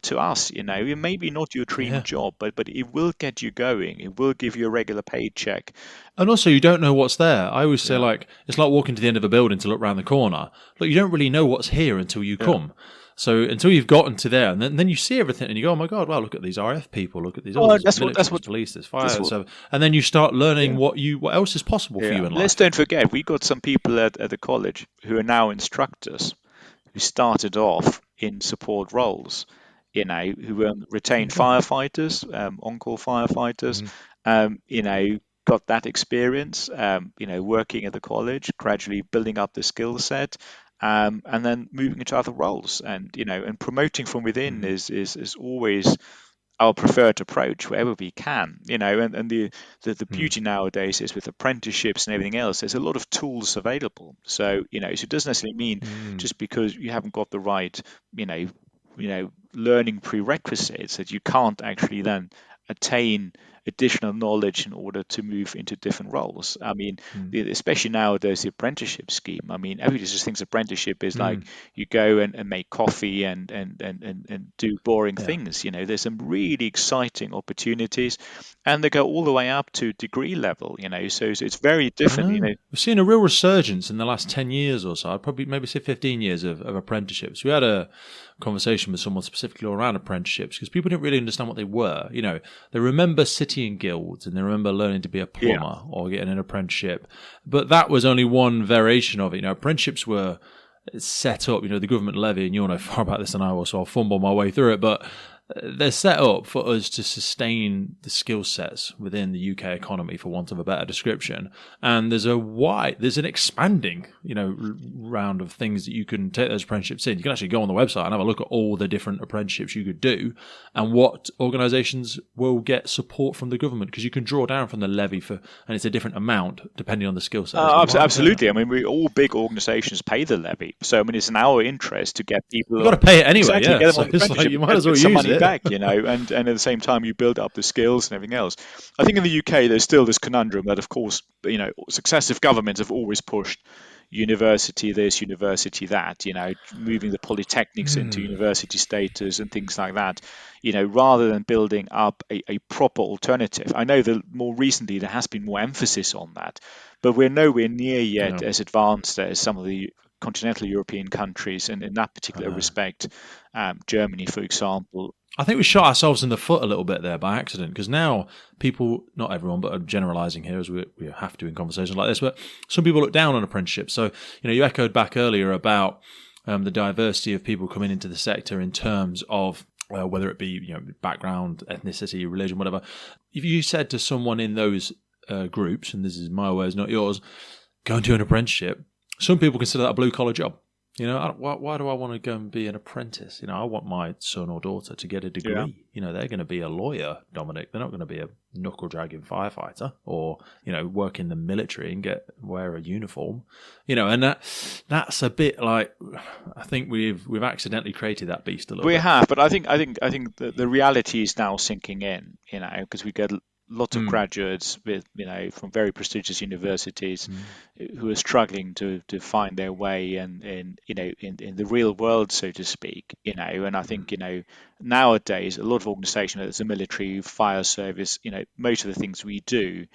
to us. It may be not your dream Yeah. job, but it will get you going. It will give you a regular paycheck. And also, you don't know what's there. I always say, Yeah. like, it's like walking to the end of a building to look round the corner. Look, you don't really know what's here until you come. So until you've gotten to there, and then you see everything, and you go, "Oh my God! Wow, look at these RF people! Look at these others! That's Military, what police, there's fire." So, and then you start learning what else is possible for you in life. Let's don't forget, we got some people at the college who are now instructors who started off in support roles, who were retained firefighters, on-call firefighters, got that experience, working at the college, gradually building up the skill set, and then moving into other roles. And promoting from within is always our preferred approach wherever we can, and the beauty nowadays is with apprenticeships and everything else, there's a lot of tools available. So, so it doesn't necessarily mean just because you haven't got the right, learning prerequisites that you can't actually then attain additional knowledge in order to move into different roles. I mean, especially nowadays, the apprenticeship scheme. I mean, everybody just thinks apprenticeship is like you go and make coffee and do boring things. There's some really exciting opportunities, and they go all the way up to degree level. So it's very different. We've seen a real resurgence in the last 10 years or so. I'd probably maybe say 15 years of apprenticeships. We had a conversation with someone specifically around apprenticeships because people didn't really understand what they were. They remember city and guilds and they remember learning to be a plumber or getting an apprenticeship, but that was only one variation of it. Apprenticeships were set up, the government levy, and you'll know far about this than I will, so I'll fumble my way through it, but they're set up for us to sustain the skill sets within the UK economy, for want of a better description. And there's an expanding, round of things that you can take those apprenticeships in. You can actually go on the website and have a look at all the different apprenticeships you could do and what organisations will get support from the government, because you can draw down from the levy and it's a different amount depending on the skill set. Absolutely. I mean, all big organisations pay the levy. So, I mean, it's in our interest to get people. You've got to pay it anyway, exactly, yeah. So it's like you might as well use it. Back, and at the same time you build up the skills and everything else. I think in the UK there's still this conundrum that, of course, successive governments have always pushed university this, university that, moving the polytechnics into university status and things like that, rather than building up a proper alternative. I know that more recently there has been more emphasis on that, but we're nowhere near yet as advanced as some of the continental European countries, and in that particular respect, Germany, for example. I think we shot ourselves in the foot a little bit there by accident, because now people, not everyone, but I'm generalising here as we have to in conversations like this, but some people look down on apprenticeships. So, you echoed back earlier about the diversity of people coming into the sector in terms of whether it be background, ethnicity, religion, whatever. If you said to someone in those groups, and this is my words, not yours, go and do an apprenticeship, some people consider that a blue-collar job. Why do I want to go and be an apprentice? I want my son or daughter to get a degree. They're going to be a lawyer, Dominic. They're not going to be a knuckle-dragging firefighter or, work in the military and wear a uniform. And that's a bit like, I think we've accidentally created that beast a little bit. We have, but I think the reality is now sinking in, because we get lots of graduates from very prestigious universities who are struggling to find their way in the real world, so to speak. And I think nowadays a lot of organisations, whether it's the military, fire service, most of the things we do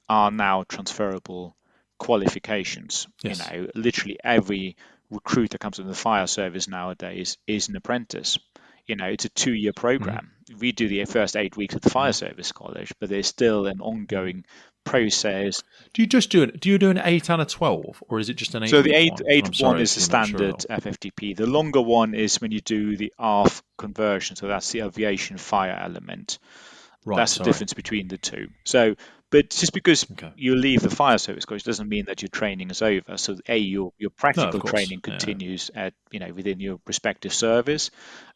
are now transferable qualifications. Yes. Literally every recruit that comes into the fire service nowadays is an apprentice. It's a 2-year program. We do the first 8 weeks at the fire service college, but there's still an ongoing process. Do you just do it? Do you do an 8 and a 12, or is it just an 8 So the week 8 one? eight I'm one sorry is if the you're not sure. standard FFTP. The longer one is when you do the ARF conversion. So that's the aviation fire element. Right, That's the sorry. difference between the two. So, but just because Okay. you leave the fire service college doesn't mean that your training is over. So, your No, of practical course. training Yeah. continues at within your respective service,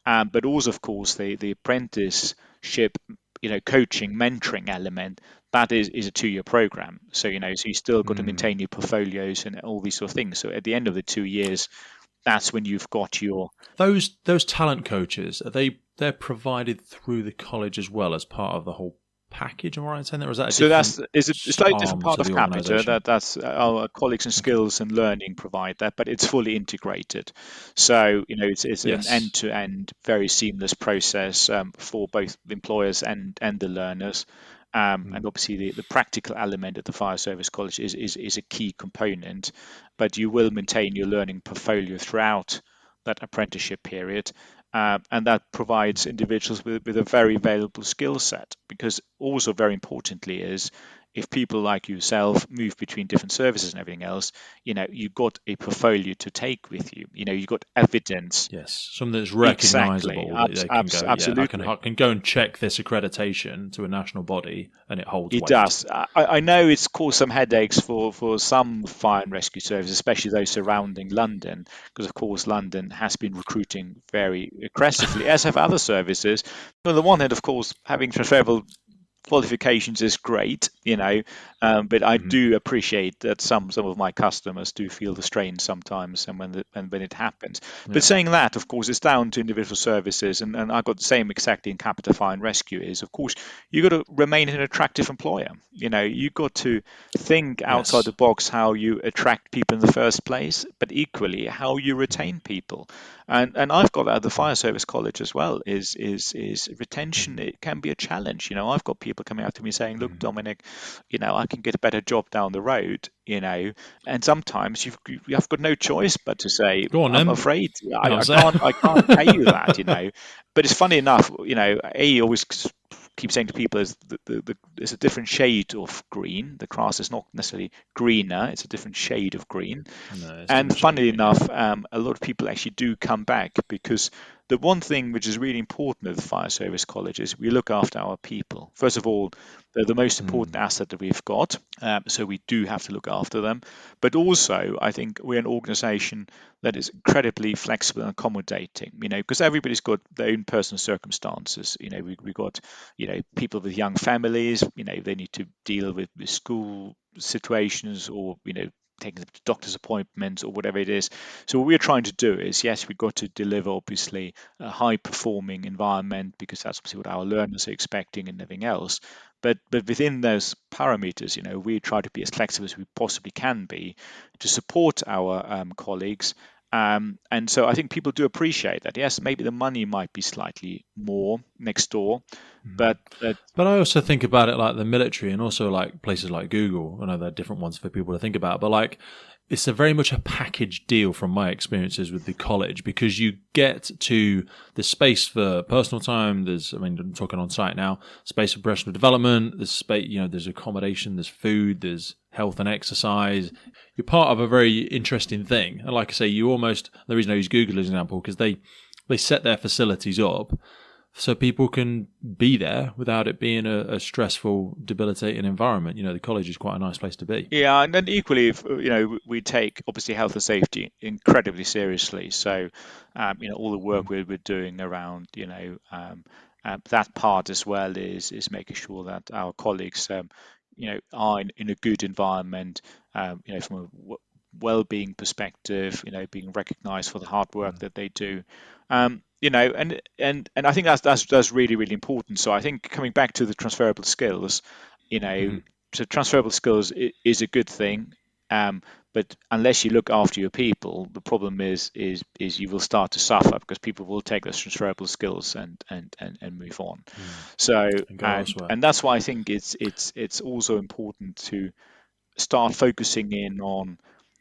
but also, of course, the apprenticeship, coaching, mentoring element, that is a 2-year program. So, so you still got to Mm. maintain your portfolios and all these sort of things. So, at the end of the 2 years, that's when you've got your. Those talent coaches, they're provided through the college as well as part of the whole package? Am I right in saying that, or is that a So different it's a slightly different arm part to of the Capita. organisation? That's our colleagues and Okay. skills and learning provide that, but it's fully integrated. So it's an Yes. end-to-end, very seamless process for both the employers and the learners. And Mm. obviously the practical element at the fire service college is a key component, but you will maintain your learning portfolio throughout that apprenticeship period. And that provides individuals with a very valuable skill set, because also very importantly is, if people like yourself move between different services and everything else, you've got a portfolio to take with you. You've got evidence. Yes, something that's Exactly. recognisable that they can go. Yeah, Absolutely. I can go and check this accreditation to a national body, and it holds It weight. does. I know it's caused some headaches for some fire and rescue services, especially those surrounding London, because of course London has been recruiting very aggressively, as have other services. On the one hand, of course, having transferable qualifications is great, but I Mhm. do appreciate that some of my customers do feel the strain sometimes, and when it happens. But Yeah. saying that, of course, it's down to individual services, and I've got the same exactly in Capita Fire and Rescue. Is, of course, you got to remain an attractive employer. You got to think outside the Yes. box how you attract people in the first place, but equally how you Mhm. retain people. And I've got that at the Mhm. fire service college as well. Is retention? Mhm. It can be a challenge. I've got people coming out to me saying, "Look, Mhm. Dominic, I can get a better job down the road." And sometimes you've got no choice but to say, Go on "I'm then. afraid No, I I'm saying. can't pay you that." But it's funny enough, A always keep saying to people is there's a different shade of green. The grass is not necessarily greener; it's a different shade of green. No, it's a And different shade of funnily green. Yeah. enough, a lot of people actually do come back, because the one thing which is really important at the fire service college is we look after our people. First of all, they're the most important Mm. asset that we've got, so we do have to look after them. But also, I think we're an organization that is incredibly flexible and accommodating, because everybody's got their own personal circumstances. We've got, people with young families, they need to deal with school situations, or, taking them to doctor's appointments or whatever it is. So what we're trying to do is, yes, we've got to deliver obviously a high performing environment, because that's obviously what our learners are expecting and everything else. But within those parameters, we try to be as flexible as we possibly can be to support our colleagues. And so I think people do appreciate that. Yes, maybe the money might be slightly more next door, Mhm. but But I also think about it like the military and also like places like Google. I know they're different ones for people to think about, but like it's a very much a package deal from my experiences with the college, because you get to the space for personal time. I'm talking on site now, space for professional development. There's space, there's accommodation, there's food, there's health and exercise. You're part of a very interesting thing. And like I say, the reason I use Google as an example, because they set their facilities up so people can be there without it being a stressful, debilitating environment. The college is quite a nice place to be. yeah, and then equally, if, we take obviously health and safety incredibly seriously. So, all the work Mm. we're doing around, that part as well is making sure that our colleagues, are in a good environment, from a well-being perspective, being recognised for the hard work Mm. that they do. And I think that's really really important. So I think coming back to the transferable skills, you know Mhm. so transferable skills is a good thing, um, but unless you look after your people, the problem is you will start to suffer, because people will take those transferable skills and move on. Mm. So And go and elsewhere. and that's why I think it's also important to start focusing in on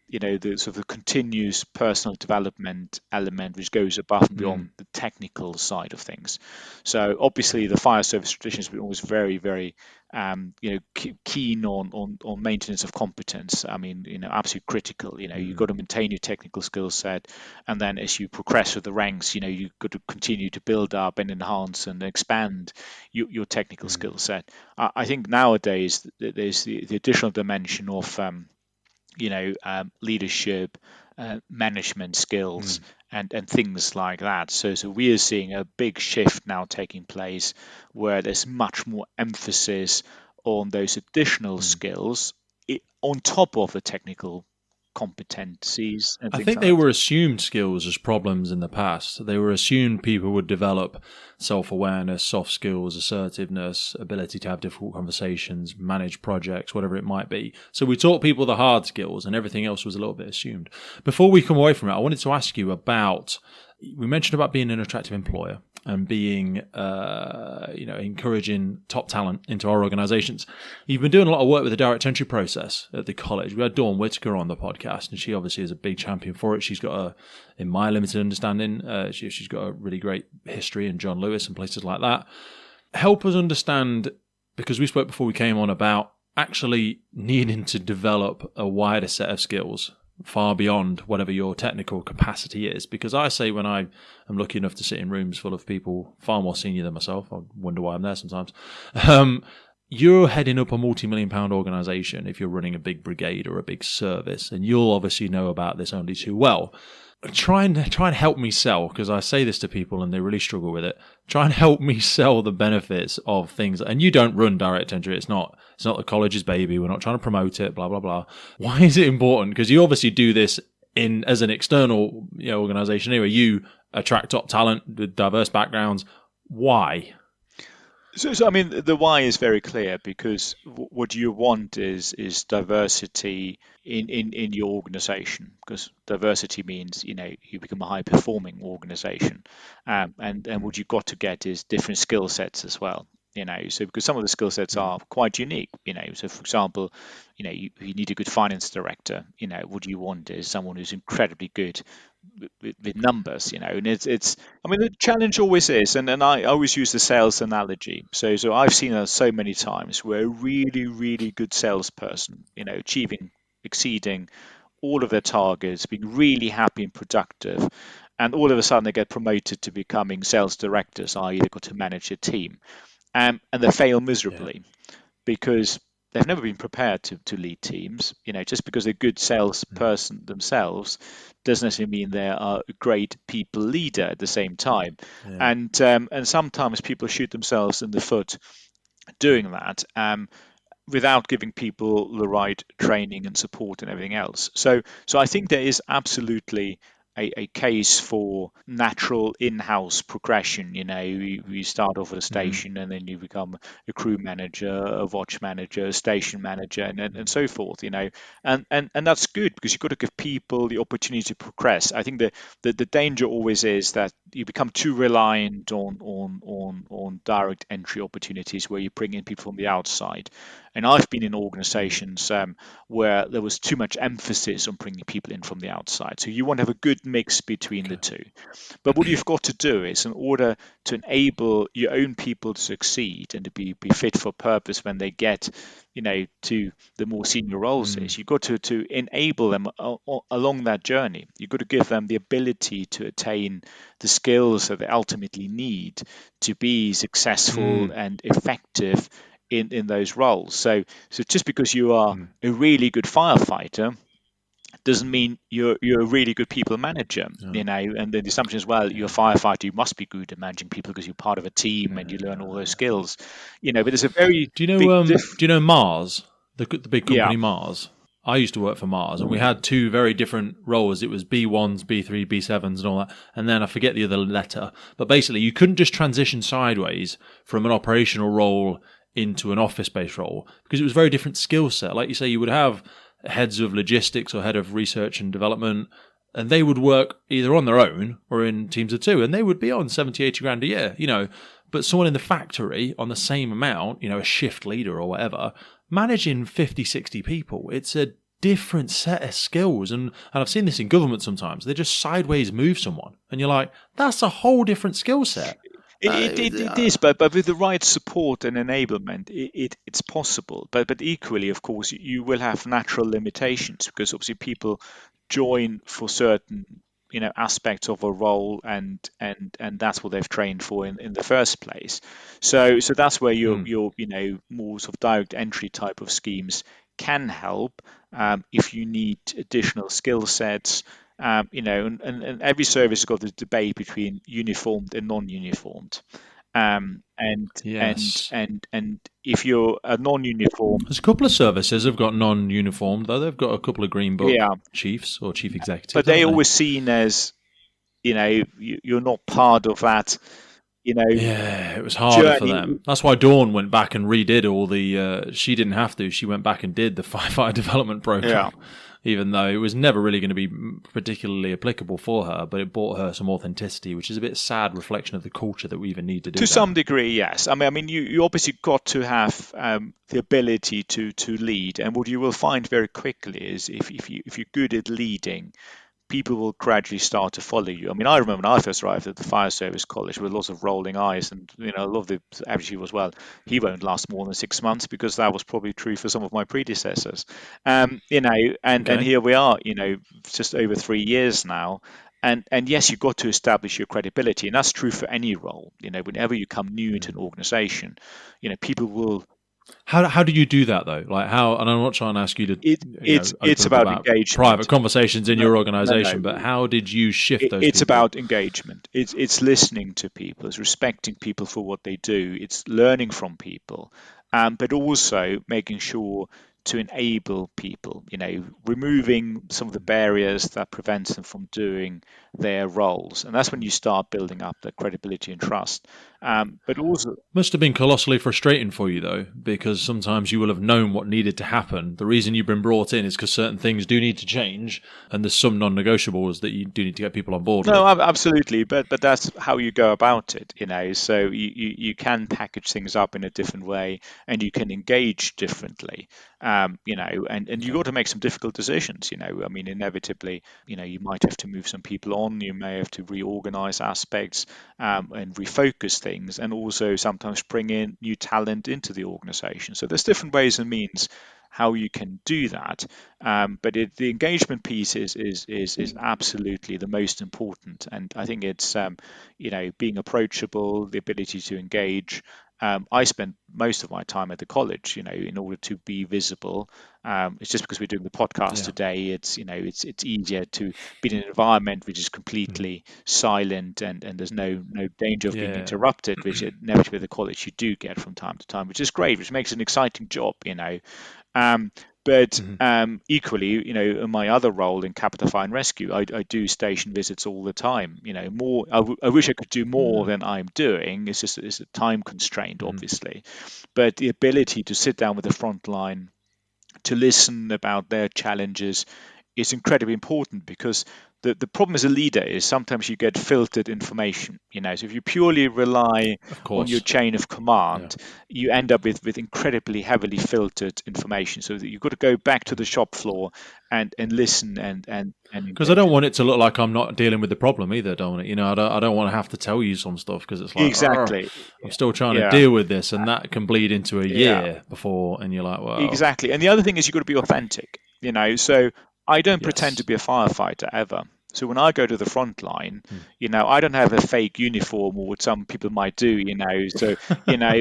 the sort of continuous personal development element, which goes above and beyond the technical side of things. So obviously, the fire service tradition has been always very, very, keen on maintenance of competence. I mean, absolutely critical. You've got to maintain your technical skill set, and then as you progress through the ranks, you've got to continue to build up and enhance and expand your technical skill set. I think nowadays there's the additional dimension of leadership, management skills, and things like that. So we are seeing a big shift now taking place where there's much more emphasis on those additional skills on top of the technical competencies and I things think like they that. were assumed skills as problems in the past. They were assumed people would develop self-awareness, soft skills, assertiveness, ability to have difficult conversations, manage projects, whatever it might be. So we taught people the hard skills and everything else was a little bit assumed. Before we come away from it, I wanted to ask you about, we mentioned about being an attractive employer and being, encouraging top talent into our organisations. You've been doing a lot of work with the direct entry process at the college. We had Dawn Whitaker on the podcast, and she obviously is a big champion for it. She's got in my limited understanding, she's got a really great history in John Lewis and places like that. Help us understand, because we spoke before we came on about actually needing to develop a wider set of skills far beyond whatever your technical capacity is. Because I say when I am lucky enough to sit in rooms full of people far more senior than myself, I wonder why I'm there sometimes, you're heading up a multi-million-pound organisation if you're running a big brigade or a big service, and you'll obviously know about this only too well. Try and help me sell, because I say this to people and they really struggle with it. Try and help me sell the benefits of things. And you don't run direct entry. It's not the college's baby. We're not trying to promote it, blah, blah, blah. Why is it important? Because you obviously do this as an external organisation anyway. You attract top talent with diverse backgrounds. Why? So I mean, the why is very clear, because what you want is diversity in your organization, because diversity means you become a high performing organization, and what you've got to get is different skill sets as well. So because some of the skill sets are quite unique. So for example, you need a good finance director. What you want is someone who's incredibly good with numbers, and it's I mean, the challenge always is, and I always use the sales analogy. So I've seen that so many times where a really, really good salesperson, achieving, exceeding all of their targets, being really happy and productive, and all of a sudden they get promoted to becoming sales directors, i.e. they've got to manage a team, and they fail miserably because they've never been prepared to lead teams. Just because they're a good salesperson themselves doesn't necessarily mean they are a great people leader at the same time. And sometimes people shoot themselves in the foot doing that, without giving people the right training and support and everything else. So I think there is absolutely a case for natural in-house progression. You start off at a station, and then you become a crew manager, a watch manager, a station manager, and so forth. And that's good, because you've got to give people the opportunity to progress. I think the danger always is that you become too reliant on direct entry opportunities where you bring in people from the outside. And I've been in organizations where there was too much emphasis on bringing people in from the outside. So you want to have a good mix between the two. But what you've got to do is, in order to enable your own people to succeed and to be fit for purpose when they get to the more senior roles, is you've got to enable them along that journey. You've got to give them the ability to attain the skills that they ultimately need to be successful and effective in those roles. So just because you are a really good firefighter doesn't mean you're a really good people manager. And the assumption is, well, you're a firefighter, you must be good at managing people because you're part of a team and you learn all those skills. But there's a very do you know Mars, the big company Mars? I used to work for Mars, and we had two very different roles. It was B1s, B3, B7s, and all that. And then I forget the other letter. But basically, you couldn't just transition sideways from an operational role into an office-based role, because it was a very different skill set. Like you say, you would have heads of logistics or head of research and development, and they would work either on their own or in teams of two, and they would be on 70, 80 grand a year, But someone in the factory on the same amount, a shift leader or whatever, managing 50, 60 people, it's a different set of skills. And I've seen this in government sometimes. They just sideways move someone. And you're like, that's a whole different skill set. It is, but with the right support and enablement, it's possible. But equally, of course, you will have natural limitations because obviously people join for certain aspects of a role, and that's what they've trained for in the first place. So that's where your more sort of direct entry type of schemes can help if you need additional skill sets. And every service has got this debate between uniformed and non-uniformed. Yes. And if you're a non-uniform, There's a couple of services have got non-uniformed, though. They've got a couple of Green Book yeah, chiefs or chief but executives, they haven't they? always seen as you're not part of that you know Yeah, it was harder for journey. them. That's why Dawn went back and redid all the. She didn't have to. She went back and did the firefighter development Yeah. program, even though it was never really going to be particularly applicable for her. But it brought her some authenticity, which is a bit sad reflection of the culture that we even need to do To that. some degree, yes. I mean, you obviously got to have the ability to lead, and what you will find very quickly is if you're good at leading, people will gradually start to follow you. I mean, I remember when I first arrived at the fire service college with lots of rolling eyes, and a lot of the attitude was, well, he won't last more than 6 months, because that was probably true for some of my predecessors. And Okay. here we are, just over 3 years now. And yes, you've got to establish your credibility, and that's true for any role. Whenever you come new into an organization, people will. How do you do that though? Like how? And I'm not trying to ask you to It's open up about about private engagement. conversations in No, your no, no. organization, but how did you shift those It's people? about engagement. It's listening to people. It's respecting people for what they do. It's learning from people, but also making sure to enable people. Removing some of the barriers that prevents them from doing their roles, and that's when you start building up the credibility and trust. But also, Must have been colossally frustrating for you, though, because sometimes you will have known what needed to happen. The reason you've been brought in is because certain things do need to change, and there's some non-negotiables that you do need to get people on board no, with. absolutely, but that's how you go about it. So you can package things up in a different way, and you can engage differently. And you Okay. got to make some difficult decisions. I mean, inevitably, you might have to move some people on, you may have to reorganize aspects, and refocus things, and also sometimes bring in new talent into the organization. So there's different ways and means how you can do that. But the engagement piece is absolutely the most important, and I think it's being approachable, the ability to engage. I spent most of my time at the college, in order to be visible. It's just because we're doing the podcast Yeah. today, it's easier to be in an environment which is Mhm. completely silent, and there's no danger of being Yeah. interrupted, which inevitably at the college you do get from time to time, which is great, which makes it an exciting job. Um, but Mhm. equally, in my other role in Capita Fire and Rescue, I do station visits all the time. More. I wish I could do more Yeah. than I'm doing. It's a time constraint, Mhm. obviously. But the ability to sit down with the front line, to listen about their challenges, is incredibly important, because the problem as a leader is sometimes you get filtered information. So if you purely rely Of on your course. chain of Yeah. command, you end up with incredibly heavily filtered information, so that you've got to go back to the shop floor and listen and Because I engage. don't want it to look like I'm not dealing with the problem either, don't it? I don't want to have to tell you some stuff because it's like, "Arr, Exactly. I'm still trying to Yeah. deal with this, and that can bleed into a Yeah. year before, and you're like, well, Exactly. And the other thing is you've got to be authentic. So I don't pretend to yes. be a firefighter ever. So when I go to the front line, Hmm. I don't have a fake uniform, or what some people might do. So, Yeah.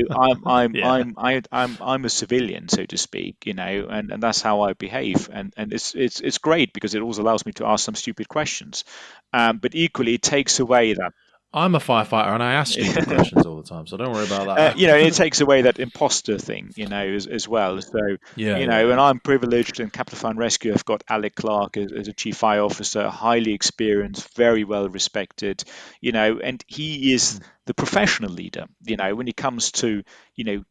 I'm a civilian, so to speak, and that's how I behave. And it's great, because it also allows me to ask some stupid questions. But equally, it takes away that. I'm a firefighter and I ask stupid questions all the time, so don't worry about It that. takes away that imposter thing, as well. So, Yeah, yeah, and yeah. I'm privileged in Capital Fire and Rescue. I've got Alec Clark as a chief fire officer, highly experienced, very well respected, and he is Hmm. the professional leader, when it comes to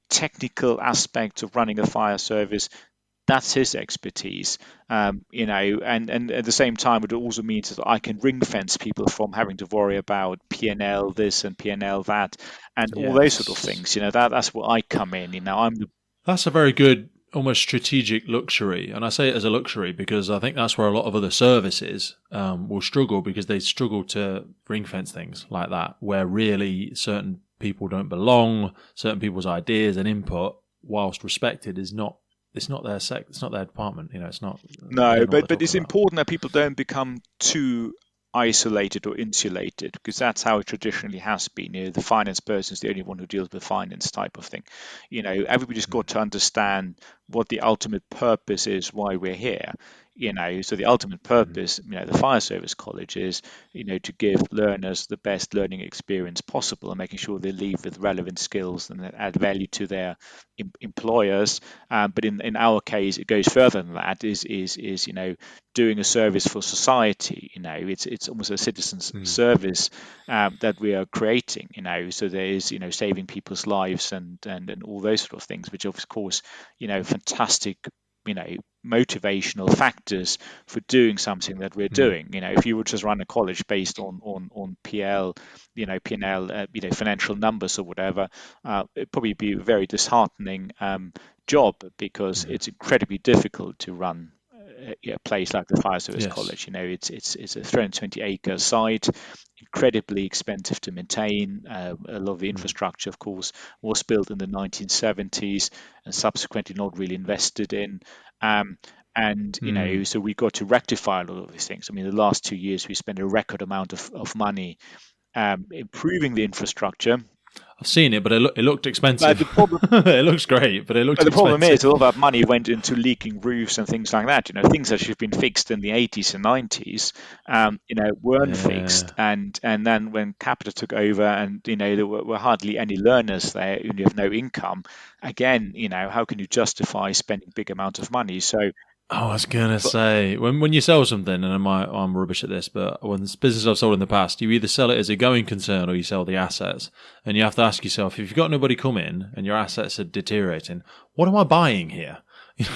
technical aspects of running a fire service. That's his expertise, and at the same time, it also means that I can ring fence people from having to worry about P&L this and P&L that, and all those sort of Yes. things. That's where I come in. I'm the. That's a very good almost strategic luxury. And I say it as a luxury because I think that's where a lot of other services will struggle, because they struggle to ring fence things like that, where really certain people don't belong, certain people's ideas and input, whilst respected, is not. It's not their it's not their department. It's not. They No, don't know what but they're it's talking about. important that people don't become too isolated or insulated, because that's how it traditionally has been. The finance person is the only one who deals with finance type of thing. Everybody's got to understand what the ultimate purpose is, why we're here. So the ultimate purpose, the fire service college is, to give learners the best learning experience possible, and making sure they leave with relevant skills and that add value to their employers. But in our case, it goes further than that. Is doing a service for society. It's almost a citizen's service that we are creating. So there is saving people's lives and all those sort of things, which of course fantastic motivational factors for doing something that we're doing. If you would just run a college based on PL, P&L, financial numbers or whatever, it'd probably be a very disheartening job, because it's incredibly difficult to run a place like the Fire Service Yes. College. It's a 320-acre site, incredibly expensive to maintain. A lot of the infrastructure, of course, was built in the 1970s and subsequently not really invested in. So we got to rectify a lot of these things. The last 2 years we spent a record amount of money improving the infrastructure. I've seen it, but it looked expensive. But the problem, it looks great, but it looked But the expensive. problem is, a lot of that money went into leaking roofs and things like that. Things that should have been fixed in the 80s and 90s, weren't fixed. And then when Capita took over, and there were hardly any learners there, and you have no income. Again, how can you justify spending big amounts of money? So. I was gonna say, when you sell something, and I'm rubbish at this, but when this business I've sold in the past, you either sell it as a going concern or you sell the assets, and you have to ask yourself, if you've got nobody come in and your assets are deteriorating, what am I buying here?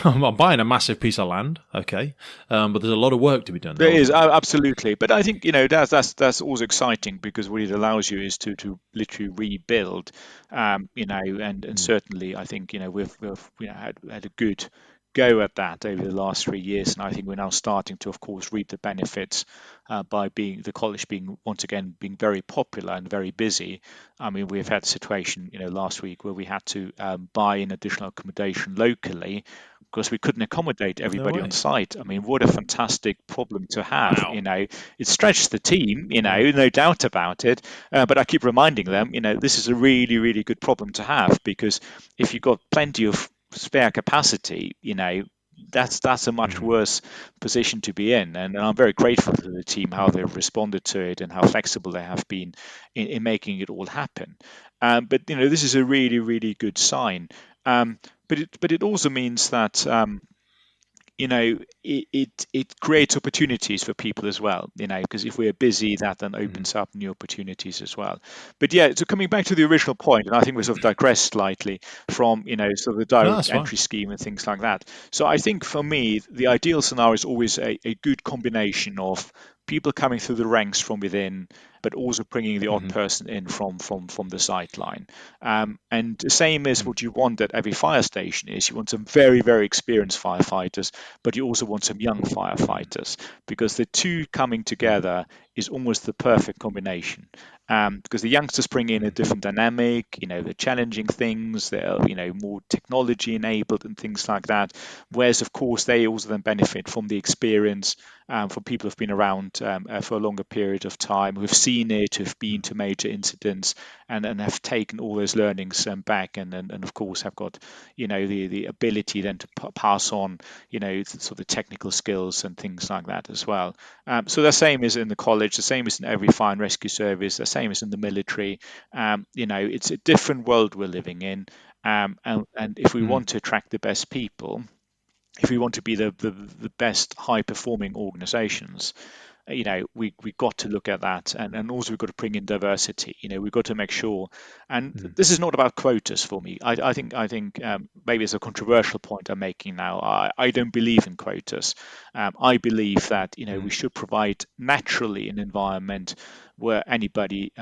I'm buying a massive piece of land, okay, but there's a lot of work to be done. There is, absolutely, but I think that's also exciting, because what it allows you is to literally rebuild, and certainly I think we've had a good go at that over the last 3 years, and I think we're now starting to, of course, reap the benefits by the college being once again being very popular and very busy. We've had a situation last week where we had to buy in additional accommodation locally, because we couldn't accommodate everybody on site. What a fantastic problem to have. Wow. It stretched the team, no doubt about it. But I keep reminding them, this is a really, really good problem to have, because if you've got plenty of spare capacity, that's a much worse position to be in. And I'm very grateful to the team, how they've responded to it and how flexible they have been in making it all happen. But this is a really, really good sign. But it also means that it creates opportunities for people as well, because if we're busy, that then opens up new opportunities as well. But yeah, so coming back to the original point, and I think we sort of digressed slightly from sort of the direct entry scheme and things like that. So I think for me, the ideal scenario is always a good combination of people coming through the ranks from within, but also bringing the odd person in from the sideline. And the same is what you want at every fire station is you want some very, very experienced firefighters, but you also want some young firefighters, because the two coming together is almost the perfect combination. Because the youngsters bring in a different dynamic, they're challenging things, they're, more technology enabled and things like that. Whereas, of course, they also then benefit from the experience from people who've been around for a longer period of time, who've seen it, who've been to major incidents, and have taken all those learnings back, and of course have got, the ability then to pass on, sort of technical skills and things like that as well. So the same is in the college, the same is in every fire and rescue service, the same is in the military. It's a different world we're living in, and if we want to attract the best people, if we want to be the best high performing organizations, we got to look at that, and also we've got to bring in diversity. We've got to make sure, and this is not about quotas for me. I think maybe it's a controversial point I'm making now. I don't believe in quotas. I believe that we should provide naturally an environment where anybody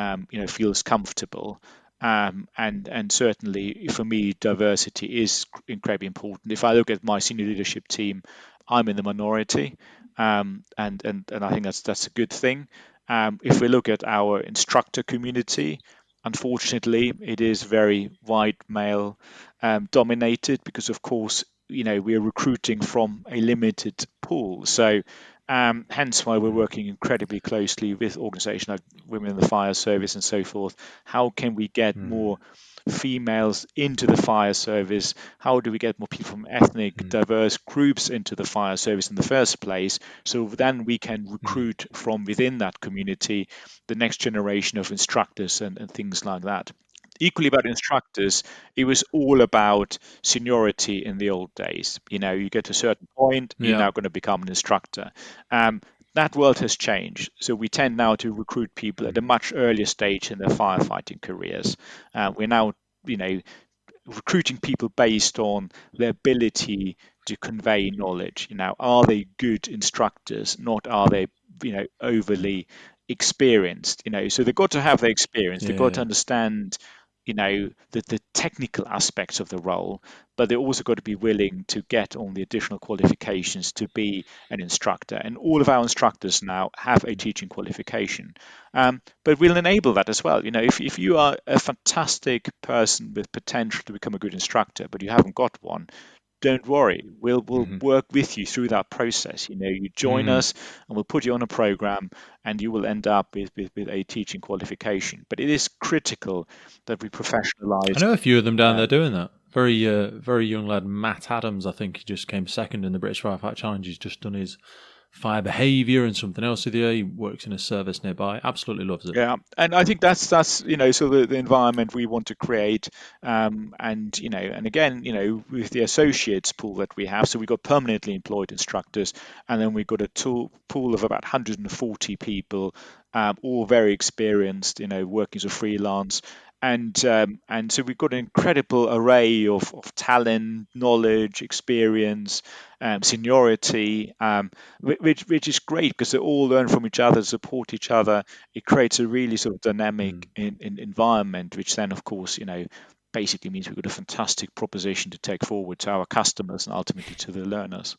feels comfortable. And certainly for me, diversity is incredibly important. If I look at my senior leadership team, I'm in the minority, and I think that's a good thing. If we look at our instructor community, unfortunately, it is very white male dominated because, of course, we are recruiting from a limited pool. So hence why we're working incredibly closely with organisations like Women in the Fire Service and so forth. How can we get more females into the fire service? How do we get more people from ethnic, diverse groups into the fire service in the first place? So then we can recruit from within that community the next generation of instructors and things like that. Equally about instructors, it was all about seniority in the old days. You get to a certain point, you're Yeah. now going to become an instructor. Um, that world has changed. So we tend now to recruit people at a much earlier stage in their firefighting careers. We're now, you know, recruiting people based on their ability to convey knowledge. Are they good instructors? Not are they, overly experienced. So they've got to have their experience. They've got to Yeah. understand, the technical aspects of the role, but they've also got to be willing to get on the additional qualifications to be an instructor. And all of our instructors now have a teaching qualification. But we'll enable that as well. If you are a fantastic person with potential to become a good instructor, but you haven't got one, don't worry. We'll Hmm. work with you through that process. You join Hmm. us, and we'll put you on a program, and you will end up with a teaching qualification. But it is critical that we I professionalize. know a few of them down there Um, doing that. Very young lad, Matt Adams. I think he just came second in the British Firefight Challenge. He's just done his fire behaviour and something else with you. He works in a service nearby. Absolutely loves it. Yeah, and I think that's so the environment we want to create, and again, with the associates pool that we have, so we've got permanently employed instructors, and then we've got a pool of about 140 people, all very experienced, working as a freelance, and so we've got an incredible array of talent, knowledge, experience, seniority, which is great because they all learn from each other, support each other. It creates a really sort of dynamic environment, which then, of course, basically means we've got a fantastic proposition to take forward to our customers and ultimately to the learners.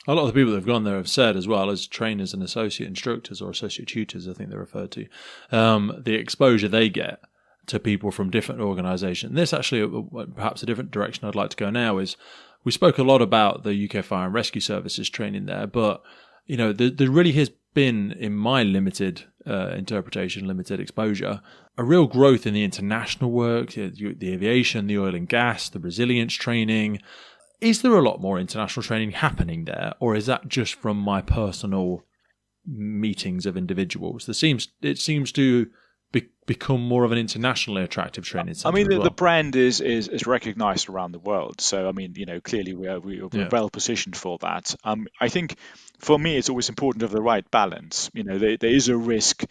A lot of the people that have gone there have said, as well as trainers and associate instructors or associate tutors, I think they're referred to, the exposure they get to people from different organisations. And this actually, perhaps a different direction I'd like to go now is, we spoke a lot about the UK Fire and Rescue Services training there, but there really has been, in my limited interpretation, limited exposure, a real growth in the international work, the aviation, the oil and gas, the resilience training. Is there a lot more international training happening there, or is that just from my personal meetings of individuals? It seems to become more of an internationally attractive training I centre mean, as the well. brand is recognized around the world. So, I mean, clearly we're Yeah. well positioned for that. I think for me, it's always important to have the right balance. There is a risk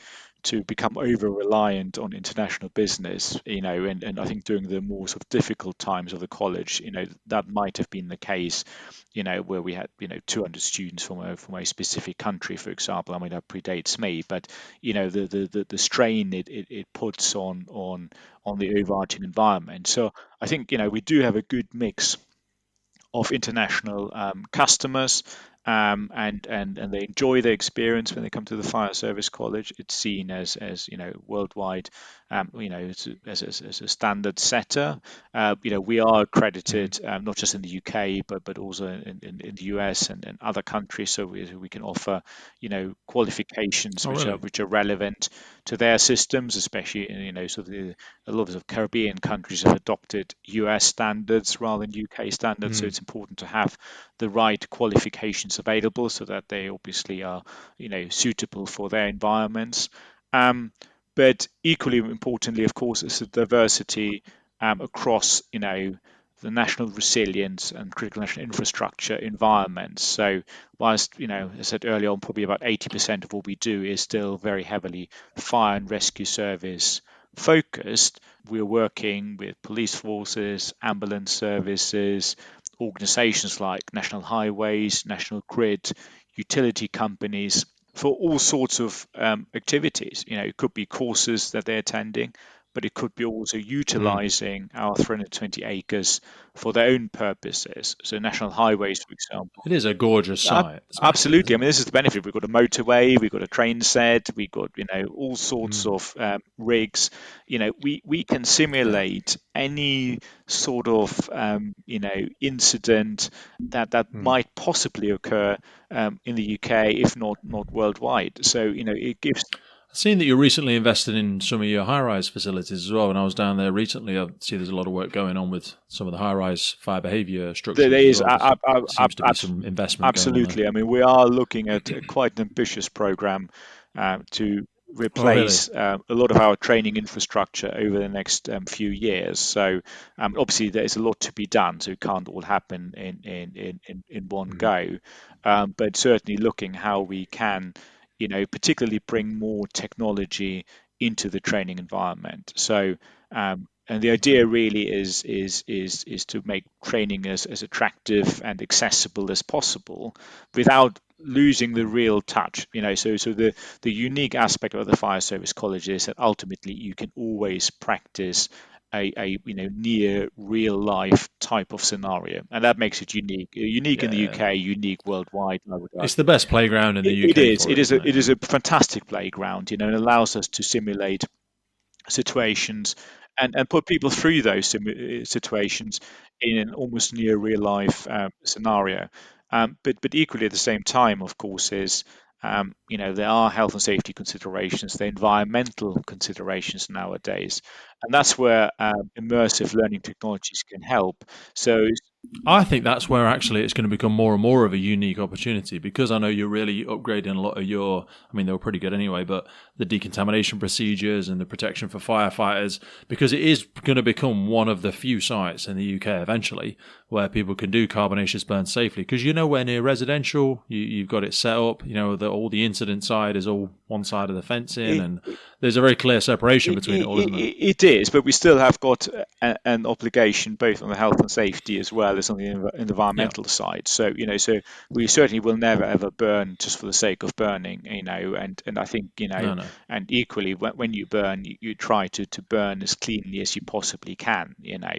to become over reliant on international business, and I think during the more sort of difficult times of the college, that might have been the case, where we had, 200 students from a specific country, for example. I mean, that predates me, but, the strain it puts on the overarching environment. So I think we do have a good mix of international customers, and they enjoy the experience when they come to the fire service college. It's seen as worldwide, as a standard setter. We are accredited, not just in the UK, but also in the US and other countries, so we can offer qualifications Oh, which are really? relevant to their systems, especially in a lot of Caribbean countries have adopted US standards rather than UK standards, so Mm. it's important to have the right qualifications available so that they obviously are, suitable for their environments. But equally importantly, of course, is the diversity across, the national resilience and critical national infrastructure environments. So whilst, as I said earlier on, probably about 80% of what we do is still very heavily fire and rescue service focused, we're working with police forces, ambulance services, organizations like National Highways, National Grid, utility companies for all sorts of activities. It could be courses that they're attending, but it could be also utilizing our 320 acres for their own purposes. So national highways, for example. It is a gorgeous site. It's massive, Absolutely. I isn't mean, it? this is the benefit. We've got a motorway, we've got a train set, we've got, all sorts Mm. of rigs. We can Yeah. simulate any sort of, incident that Mm. might possibly occur in the UK, if not worldwide. So, it gives. I've seen that you're recently invested in some of your high-rise facilities as well. When I was down there recently, I see there's a lot of work going on with some of the high-rise fire behaviour There structures as is well. Seems to be some investment going on there. absolutely. I mean, we are looking at quite an ambitious program to Oh, really? replace a lot of our training infrastructure over the next few years. So obviously, there is a lot to be done, so it can't all happen in one Mm. go. But certainly looking how we can, particularly bring more technology into the training environment. So and the Okay. idea really is to make training as attractive and accessible as possible without losing the real touch. So the unique aspect of the fire service college is that ultimately you can always practice a near real life type of scenario, and that makes it unique in the Yeah. UK, unique worldwide, I would It's argue. the best playground in the It UK is. for It it, is isn't a it? it is a fantastic playground. It allows us to simulate situations and put people through those situations in an almost near real life scenario. But equally at the same time, of course, is there are health and safety considerations, the environmental considerations nowadays, and that's where immersive learning technologies can help. So I think that's where actually it's going to become more and more of a unique opportunity because I know you're really upgrading a lot of your, I mean, they were pretty good anyway, but the decontamination procedures and the protection for firefighters, because it is going to become one of the few sites in the UK eventually where people can do carbonaceous burns safely. Because you're nowhere near residential, you've got it set up, all the incident side is all one side of the fencing, it, and there's a very clear separation It, between it all, isn't there? it is, but we still have got an obligation both on the health and safety as well as on the Yeah. environmental side. So, so we certainly will never ever burn just for the sake of burning, and I think, No, no. and equally when you burn, you try to burn as cleanly as you possibly can,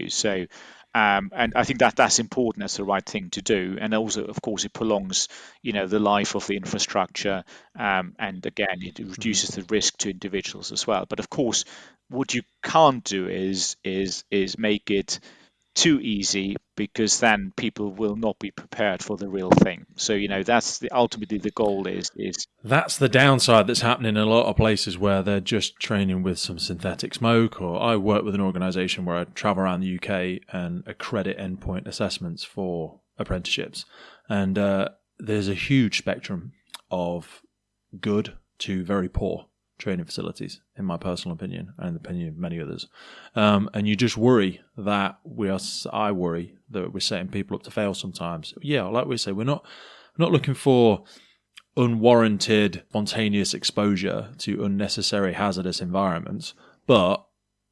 so. And I think that's important. That's the right thing to do. And also, of course, it prolongs, the life of the infrastructure, and again, it Mm-hmm. reduces the risk to individuals as well. But of course, what you can't do is make it too easy, because then people will not be prepared for the real thing. So that's ultimately the goal is. That's the downside that's happening in a lot of places where they're just training with some synthetic smoke. Or I work with an organisation where I travel around the UK and accredit endpoint assessments for apprenticeships. And there's a huge spectrum of good to very poor training facilities, in my personal opinion, and the opinion of many others. And you just worry that I worry that we're setting people up to fail sometimes. Yeah, like we say, we're not looking for unwarranted, spontaneous exposure to unnecessary hazardous environments. But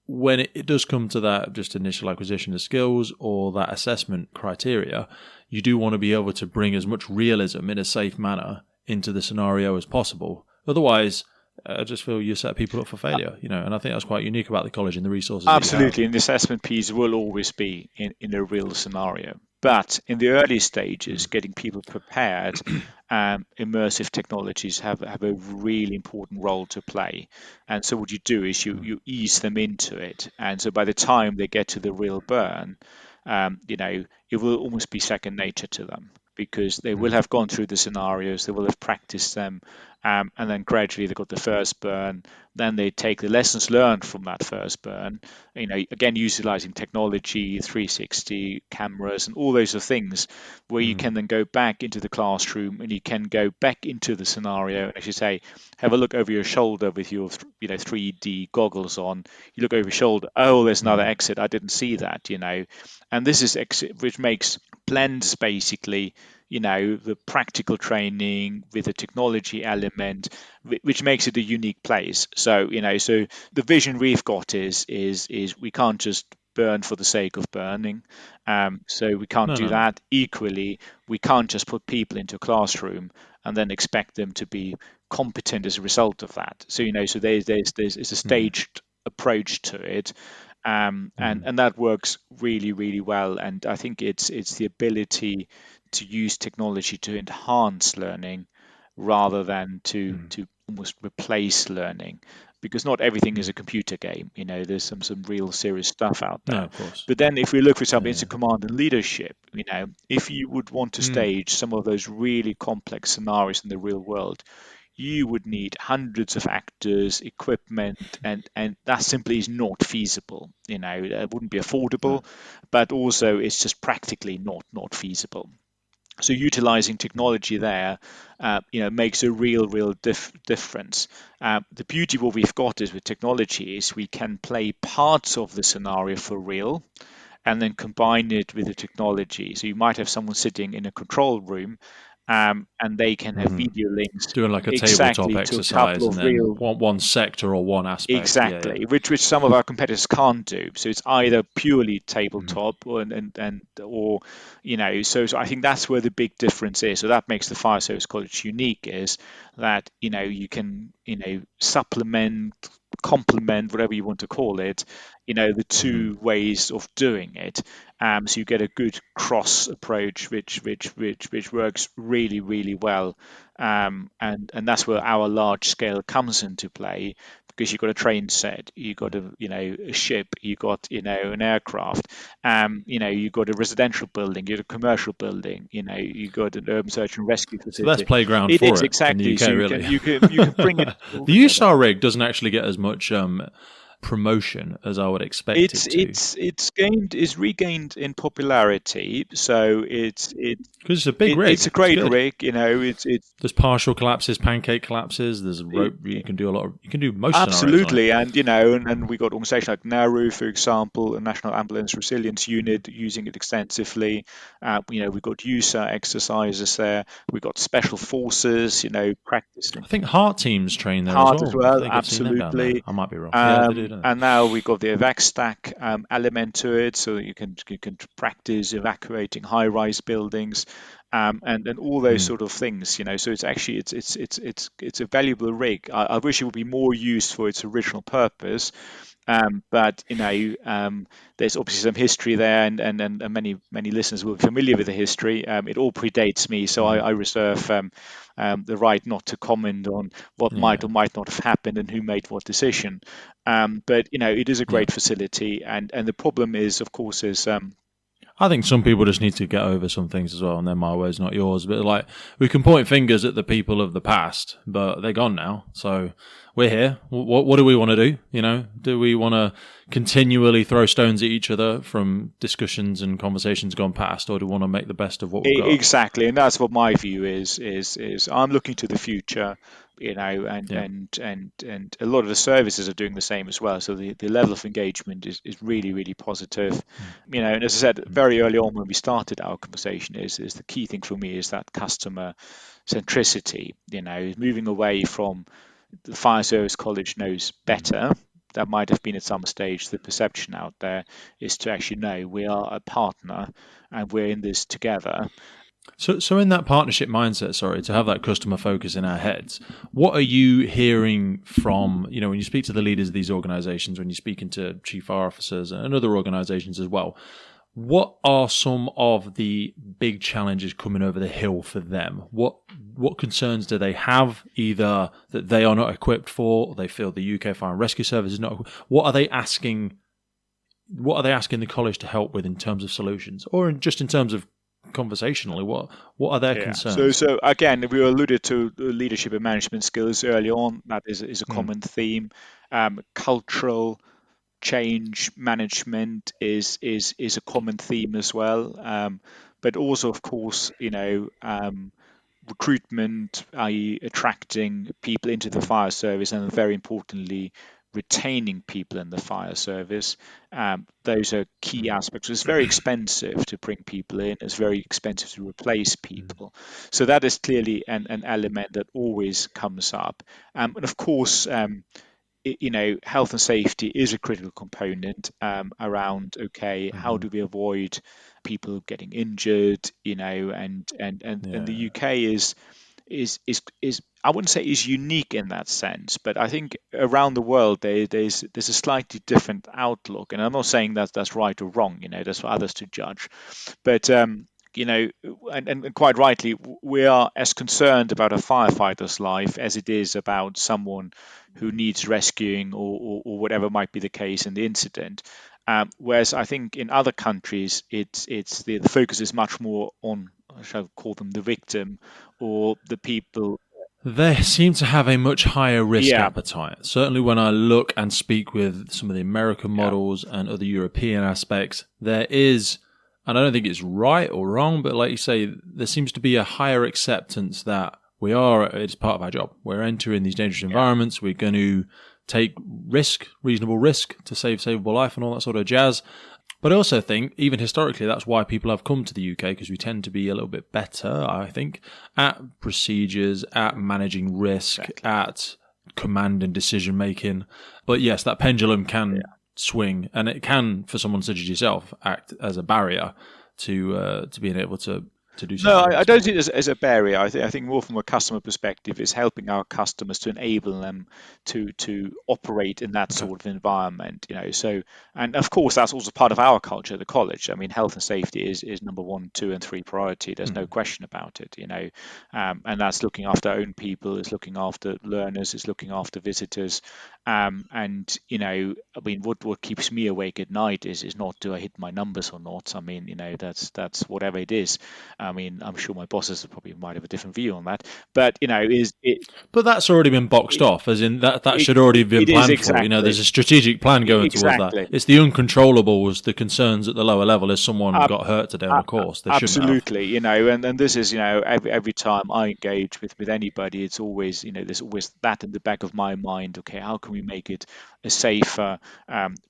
when it does come to that just initial acquisition of skills or that assessment criteria, you do want to be able to bring as much realism in a safe manner into the scenario as possible. Otherwise, I just feel you set people up for failure, and I think that's quite unique about the college and the resources that you have. Absolutely, and the assessment piece will always be in a real scenario. But in the early stages, Mm. getting people prepared, immersive technologies have a really important role to play. And so what you do is Mm. you ease them into it. And so by the time they get to the real burn, it will almost be second nature to them, because they will Mm. have gone through the scenarios, they will have practiced them, and then gradually they got the first burn. Then they take the lessons learned from that first burn, again utilizing technology, 360 cameras, and all those are things where you Mm. can then go back into the classroom and you can go back into the scenario and, as you say, have a look over your shoulder with your 3D goggles on. You look over your shoulder, oh, there's another Mm. exit, I didn't see that, and this is exit, which makes blends basically the practical training with the technology element, which makes it a unique place. So so the vision we've got is we can't just burn for the sake of burning. So we can't No, do no, no. that. Equally, we can't just put people into a classroom and then expect them to be competent as a result of that. So so there's it's a Mm. staged approach to it. And that works really, really well. And I think it's the ability to use technology to enhance learning rather than to almost replace learning, because not everything is a computer game. There's some real serious stuff out No, there. of course. But then if we look, for example, Yeah, into command and leadership, if you would want to stage some of those really complex scenarios in the real world, you would need hundreds of actors, equipment, and that simply is not feasible. It wouldn't be affordable, but also it's just practically not feasible. So utilizing technology there, makes a real difference. The beauty of what we've got is with technology is we can play parts of the scenario for real and then combine it with the technology. So you might have someone sitting in a control room, and they can have video links doing like a tabletop exactly to a exercise, couple and of then real. one sector or one aspect. Exactly, which some of our competitors can't do. So it's either purely tabletop or I think that's where the big difference is. So that makes the Fire Service College unique, is that you can supplement, complement, whatever you want to call it, the two ways of doing it. So you get a good cross approach, which works really, really well. And that's where our large scale comes into play, because you've got a train set, you've got a ship, you've got an aircraft, you've got a residential building, you've got a commercial building, you've got an urban search and rescue So that's facility. playground It for is it in the exactly. UK, So really. you can bring it. The U-Star rig doesn't actually get as much promotion as I would expect it to, It's regained in popularity. So it's because it's a big rig. It's a great good. rig. It's There's partial collapses, pancake collapses. There's rope. You can do most absolutely. scenarios on it. And we got organisations like NARU, for example, a National Ambulance Resilience Unit, using it extensively. We've got user exercises there. We've got special forces, practicing. I think Heart teams train there Heart as as well. I well, think I've seen them down there. absolutely. I might be wrong. Yeah, they do, don't they? And now we got the evac stack element to it, so that you can practice evacuating high-rise buildings, and all those sort of things. So it's actually it's a valuable rig. I wish it would be more used for its original purpose. But there's obviously some history there, and many listeners will be familiar with the history. It all predates me, so I reserve the right not to comment on what might or might not have happened and who made what decision. But it is a great facility, and the problem is, of course, is I think some people just need to get over some things as well, and they're my words, not yours. But like, we can point fingers at the people of the past, but they're gone now. So we're here. What do we want to do? Do we want to continually throw stones at each other from discussions and conversations gone past, or do we want to make the best of what we've got? Exactly, and that's what my view is. I'm looking to the future. And a lot of the services are doing the same as well. So the level of engagement is really, really positive. And as I said very early on when we started our conversation, is the key thing for me is that customer centricity. Moving away from the Fire Service College knows better. That might have been at some stage the perception out there, is to actually know we are a partner and we're in this together. So in that partnership mindset, to have that customer focus in our heads, what are you hearing from, when you speak to the leaders of these organizations, when you're speaking to chief fire officers and other organizations as well, what are some of the big challenges coming over the hill for them? What concerns do they have, either that they are not equipped for, or they feel the UK Fire and Rescue Service is not? What are they asking the college to help with in terms of solutions, or just in terms of conversationally, what are their concerns? So again, we alluded to leadership and management skills early on. That is a common theme. Cultural change management is a common theme as well. But also, of course, recruitment, i.e., attracting people into the fire service, and very importantly, retaining people in the fire service. Those are key aspects. It's very expensive to bring people in. It's very expensive to replace people. So that is clearly an element that always comes up. And of course, health and safety is a critical component around, how do we avoid people getting injured, and the UK is is I wouldn't say is unique in that sense, but I think around the world there's a slightly different outlook, and I'm not saying that that's right or wrong. That's for others to judge. But you know, and quite rightly, we are as concerned about a firefighter's life as it is about someone who needs rescuing or whatever might be the case in the incident. Whereas I think in other countries, it's the focus is much more on, I shall call them the victim or the people. They seem to have a much higher risk Yeah, appetite. Certainly, when I look and speak with some of the American yeah, models and other European aspects, there is, and I don't think it's right or wrong, but like you say, there seems to be a higher acceptance that it's part of our job. We're entering these dangerous yeah. environments. We're going to take reasonable risk to save savable life and all that sort of jazz. But I also think, even historically, that's why people have come to the UK, because we tend to be a little bit better, I think, at procedures, at managing risk, Exactly. at command and decision making. But yes, that pendulum can swing, and it can, for someone such as yourself, act as a barrier to being able to do No, something I don't responsible. see it as a barrier. I think more from a customer perspective is helping our customers to enable them to operate in that Okay. sort of environment. So, and of course that's also part of our culture at the college. I mean, health and safety is number one, two, and three priority. There's no Mhm. question about it. And that's looking after our own people, is looking after learners, is looking after visitors. And I mean, what keeps me awake at night is not, do I hit my numbers or not? I mean, that's whatever it is. I mean, I'm sure my bosses probably might have a different view on that, but is it? But that's already been boxed It, off, as in that it, should already have been it is planned for. exactly, There's a strategic plan going towards that. exactly. It's the uncontrollables, the concerns at the lower level. If someone Ab- got hurt today on a- a course, they shouldn't have. Absolutely, and this is, every time I engage with anybody, it's always, there's always that in the back of my mind. Okay, how can we make it a safer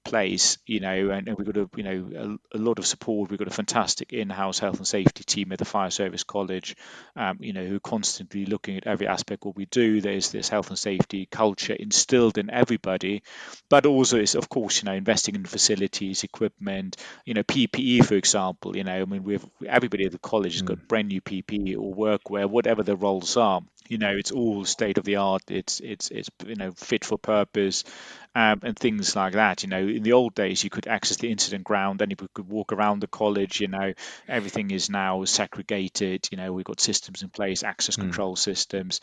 place? And we've got a lot of support. We've got a fantastic in-house health and safety team at the Fire Service College, who are constantly looking at every aspect of what we do. There's this health and safety culture instilled in everybody, but also is, of course, investing in facilities, equipment, PPE, for example. I mean, everybody at the college has got Mm. brand new PPE or workwear, whatever the roles are. It's all state of the art. It's fit for purpose, and things like that. In the old days, you could access the incident ground, and you could walk around the college. Everything is now segregated. We've got systems in place, access Mm. control systems.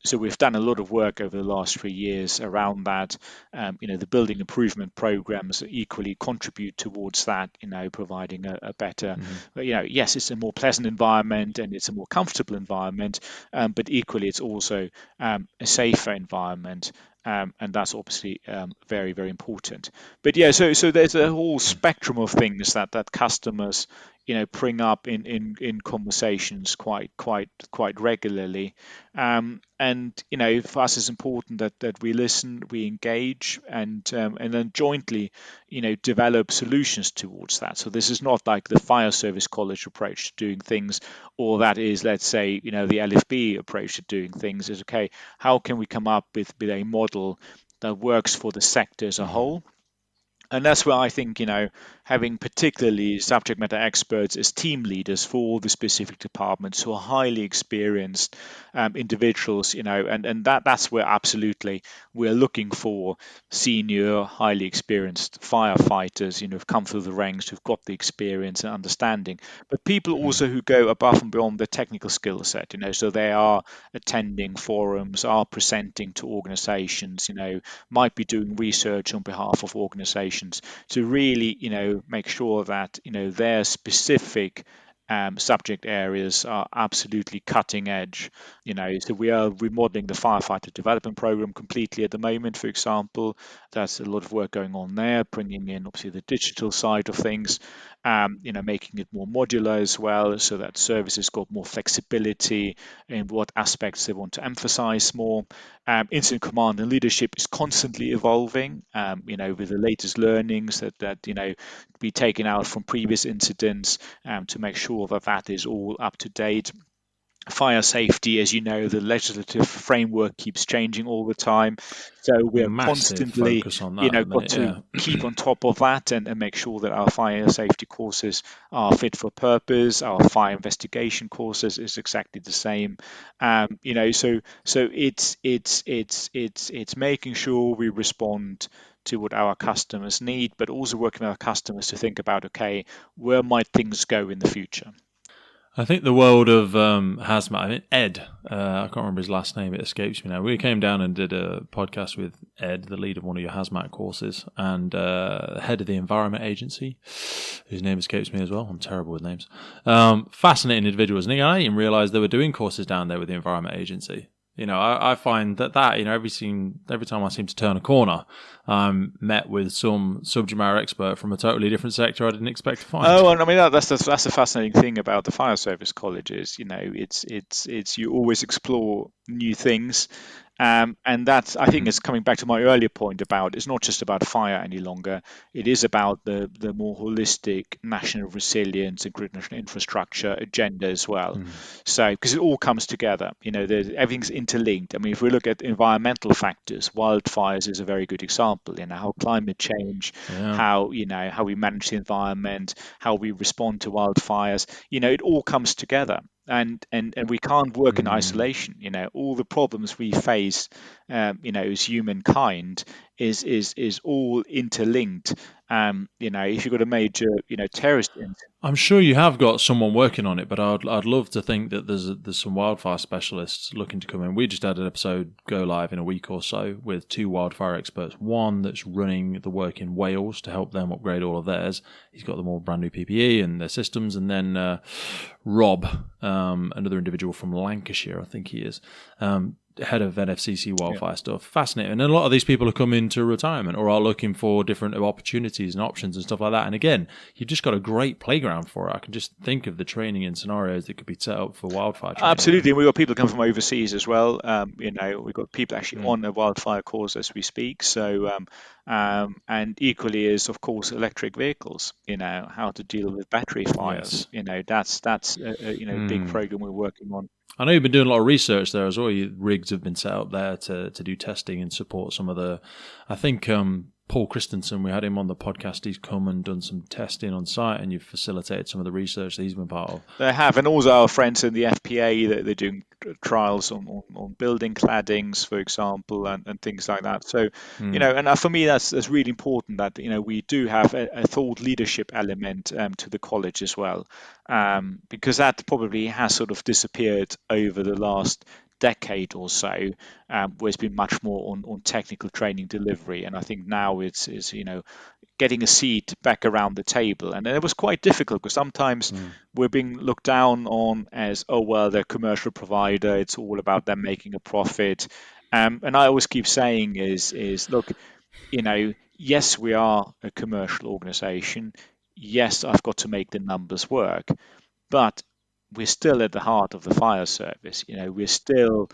So we've done a lot of work over the last 3 years around that. The building improvement programs equally contribute towards that, providing a better, Mm. but, yes, it's a more pleasant environment and it's a more comfortable environment, but equally it's also a safer environment. And that's obviously very, very important. But yeah, so there's a whole spectrum of things that customers, bring up in conversations quite regularly. And for us, it's important that we listen, we engage, and then jointly, develop solutions towards that. So this is not like the fire service college approach to doing things, or that is, let's say, the LFB approach to doing things. Is okay. How can we come up with a model that works for the sector as a Mm. whole? And that's where I think, having particularly subject matter experts as team leaders for all the specific departments who are highly experienced individuals, and that's where absolutely we're looking for senior, highly experienced firefighters, who've come through the ranks, who've got the experience and understanding, but people Mm. also who go above and beyond the technical skill set, so they are attending forums, are presenting to organizations, might be doing research on behalf of organizations to really, make sure that, their specific subject areas are absolutely cutting edge. So we are remodeling the firefighter development program completely at the moment, for example. That's a lot of work going on there, bringing in obviously the digital side of things, making it more modular as well, so that services got more flexibility in what aspects they want to emphasize more. Incident command and leadership is constantly evolving, with the latest learnings that be taken out from previous incidents, to make sure that that is all up to date. fire safety, as you know, the legislative framework keeps changing all the time. So we're Massive constantly, focus on that at the got minute. to Yeah. keep on top of that and make sure that our fire safety courses are fit for purpose. Our fire investigation courses is exactly the same. So it's making sure we respond to what our customers need, but also working with our customers to think about, okay, where might things go in the future? I think the world of hazmat. I mean, Ed. I can't remember his last name. It escapes me now. We came down and did a podcast with Ed, the lead of one of your hazmat courses, and head of the Environment Agency, whose name escapes me as well. I'm terrible with names. Fascinating individuals, and I didn't realise they were doing courses down there with the Environment Agency. I find that every time I seem to turn a corner, I'm met with some subject matter expert from a totally different sector I didn't expect to find. Oh, and I mean that's the fascinating thing about the fire service colleges. It's you always explore new things, and that's I think it's coming back to my earlier point about it's not just about fire any longer. It is about the more holistic national resilience and critical infrastructure agenda as well. So because it all comes together, everything's interlinked. I mean, if we look at environmental factors, wildfires is a very good example. How climate change, Yeah. how we manage the environment, how we respond to wildfires. It all comes together, and we can't work in isolation. All the problems we face, as humankind, is all interlinked. If you've got a major, terrorist incident. I'm sure you have got someone working on it, but I'd love to think that there's some wildfire specialists looking to come in. We just had an episode go live in a week or so with 2 wildfire experts. One that's running the work in Wales to help them upgrade all of theirs. He's got them all brand new PPE and their systems. And then Rob, another individual from Lancashire, I think he is, head of NFCC wildfire stuff. Fascinating. And a lot of these people are coming to retirement or are looking for different opportunities and options and stuff like that. And again, you've just got a great playground for it. I can just think of the training and scenarios that could be set up for wildfire training. Absolutely. And we've got people coming from overseas as well. We've got people actually on a wildfire course as we speak. So, and equally is, of course, electric vehicles, how to deal with battery fires. Yes. That's a big program we're working on. I know you've been doing a lot of research there as well. Rigs have been set up there to do testing and support some of the. I think Paul Christensen, we had him on the podcast. He's come and done some testing on site, and you've facilitated some of the research that he's been part of. They have, and also our friends in the FPA that they're doing trials on building claddings, for example, and things like that. So, and for me, that's really important that we do have a thought leadership element to the college as well, because that probably has sort of disappeared over the last decade or so, where it's been much more on technical training delivery. And I think now it's getting a seat back around the table. And it was quite difficult because sometimes we're being looked down on as, oh, well, they're a commercial provider. It's all about them making a profit. And I always keep saying is look, yes, we are a commercial organization. Yes, I've got to make the numbers work, but we're still at the heart of the fire service. We're still,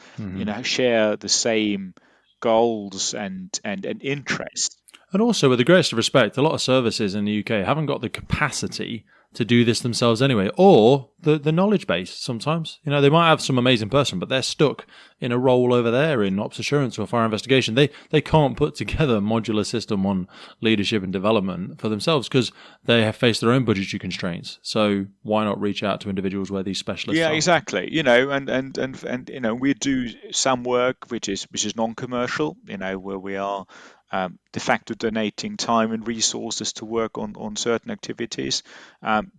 share the same goals and interests. And also, with the greatest of respect, a lot of services in the UK haven't got the capacity to do this themselves anyway, or the knowledge base sometimes. They might have some amazing person, but they're stuck in a role over there in ops assurance or fire investigation. They can't put together a modular system on leadership and development for themselves because they have faced their own budgetary constraints. So why not reach out to individuals where these specialists are? Yeah, exactly. And we do some work which is non-commercial, where we are de facto donating time and resources to work on certain activities,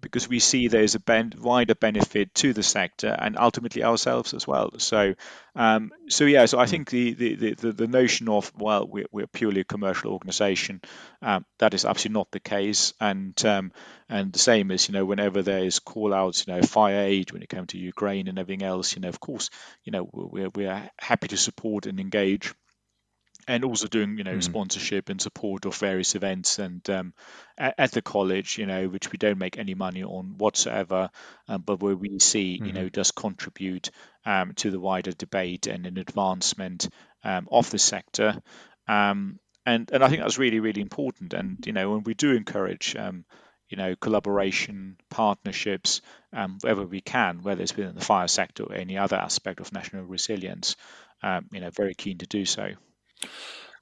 because we see there's a wider benefit to the sector and ultimately ourselves as well. So I think the notion of, well, we're purely a commercial organization, that is absolutely not the case. And the same as whenever there's call outs, fire aid when it comes to Ukraine and everything else, of course, we're happy to support and engage. And also doing, sponsorship and support of various events and at the college, which we don't make any money on whatsoever, but where we see, does contribute to the wider debate and an advancement of the sector. And I think that's really, really important. And, when we do encourage, collaboration, partnerships, wherever we can, whether it's within the fire sector or any other aspect of national resilience. Very keen to do so.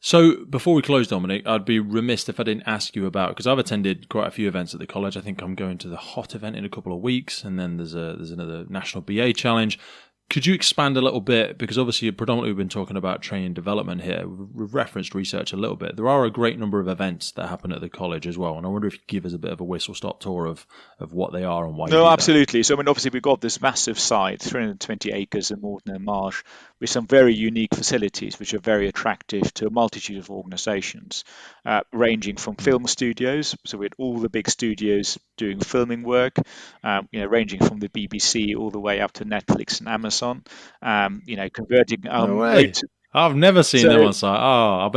So before we close, Dominik, I'd be remiss if I didn't ask you about, because I've attended quite a few events at the college. I think I'm going to the HOT event in a couple of weeks, and then there's another National BA Challenge. Could you expand a little bit? Because obviously, predominantly, we've been talking about training development here. We've referenced research a little bit. There are a great number of events that happen at the college as well. And I wonder if you could give us a bit of a whistle-stop tour of what they are and why you do No, that. absolutely. So, obviously, we've got this massive site, 320 acres in Moreton-in-Marsh, with some very unique facilities, which are very attractive to a multitude of organisations, ranging from film studios. So, we had all the big studios doing filming work, ranging from the BBC all the way up to Netflix and Amazon. Converting No way. I've never seen them on site. Oh,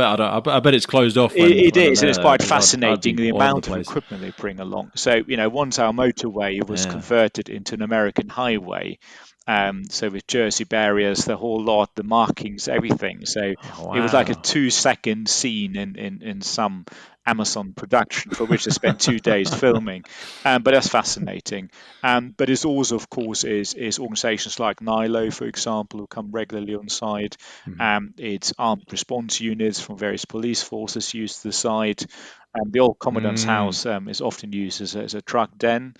I bet it's closed off. It is, and it's quite fascinating. fascinating the amount of equipment they bring along. So, once our motorway was converted into an American highway, so with Jersey barriers, the whole lot, the markings, everything. So it was like a 2-second scene in some Amazon production for which they spent 2 days filming. But that's fascinating. But it's also, of course, is organisations like NILO, for example, who come regularly on site. It's armed response units from various police forces use the site. The old Commandant's House is often used as a truck den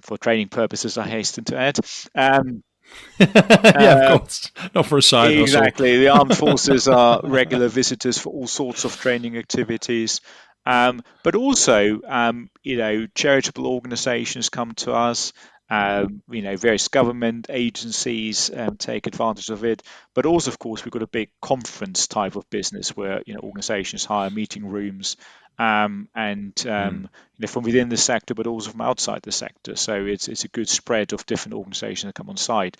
for training purposes, I hasten to add. Yeah, of course. Not for a side hustle. Exactly. The armed forces are regular visitors for all sorts of training activities. But also, charitable organisations come to us. Various government agencies take advantage of it. But also, of course, we've got a big conference type of business where organisations hire meeting rooms from within the sector, but also from outside the sector. So it's a good spread of different organisations that come on site.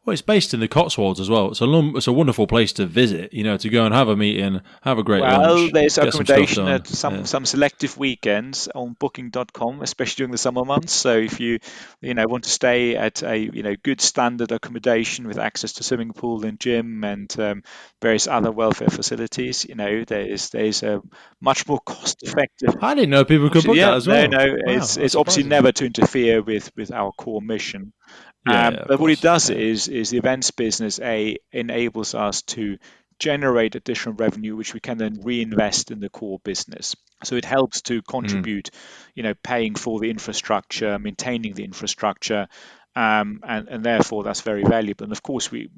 Well, it's based in the Cotswolds as well. It's a wonderful place to visit, to go and have a meeting, have a great lunch. Well, there's accommodation at some selective weekends on booking.com, especially during the summer months. So if you want to stay at a good standard accommodation with access to swimming pool and gym and various other welfare facilities, there's a much more cost effective. I didn't know people could book that as well. No, Wow, it's obviously never to interfere with our core mission. But what it does is the events business enables us to generate additional revenue, which we can then reinvest in the core business. So it helps to contribute, paying for the infrastructure, maintaining the infrastructure, and therefore that's very valuable. And of course, we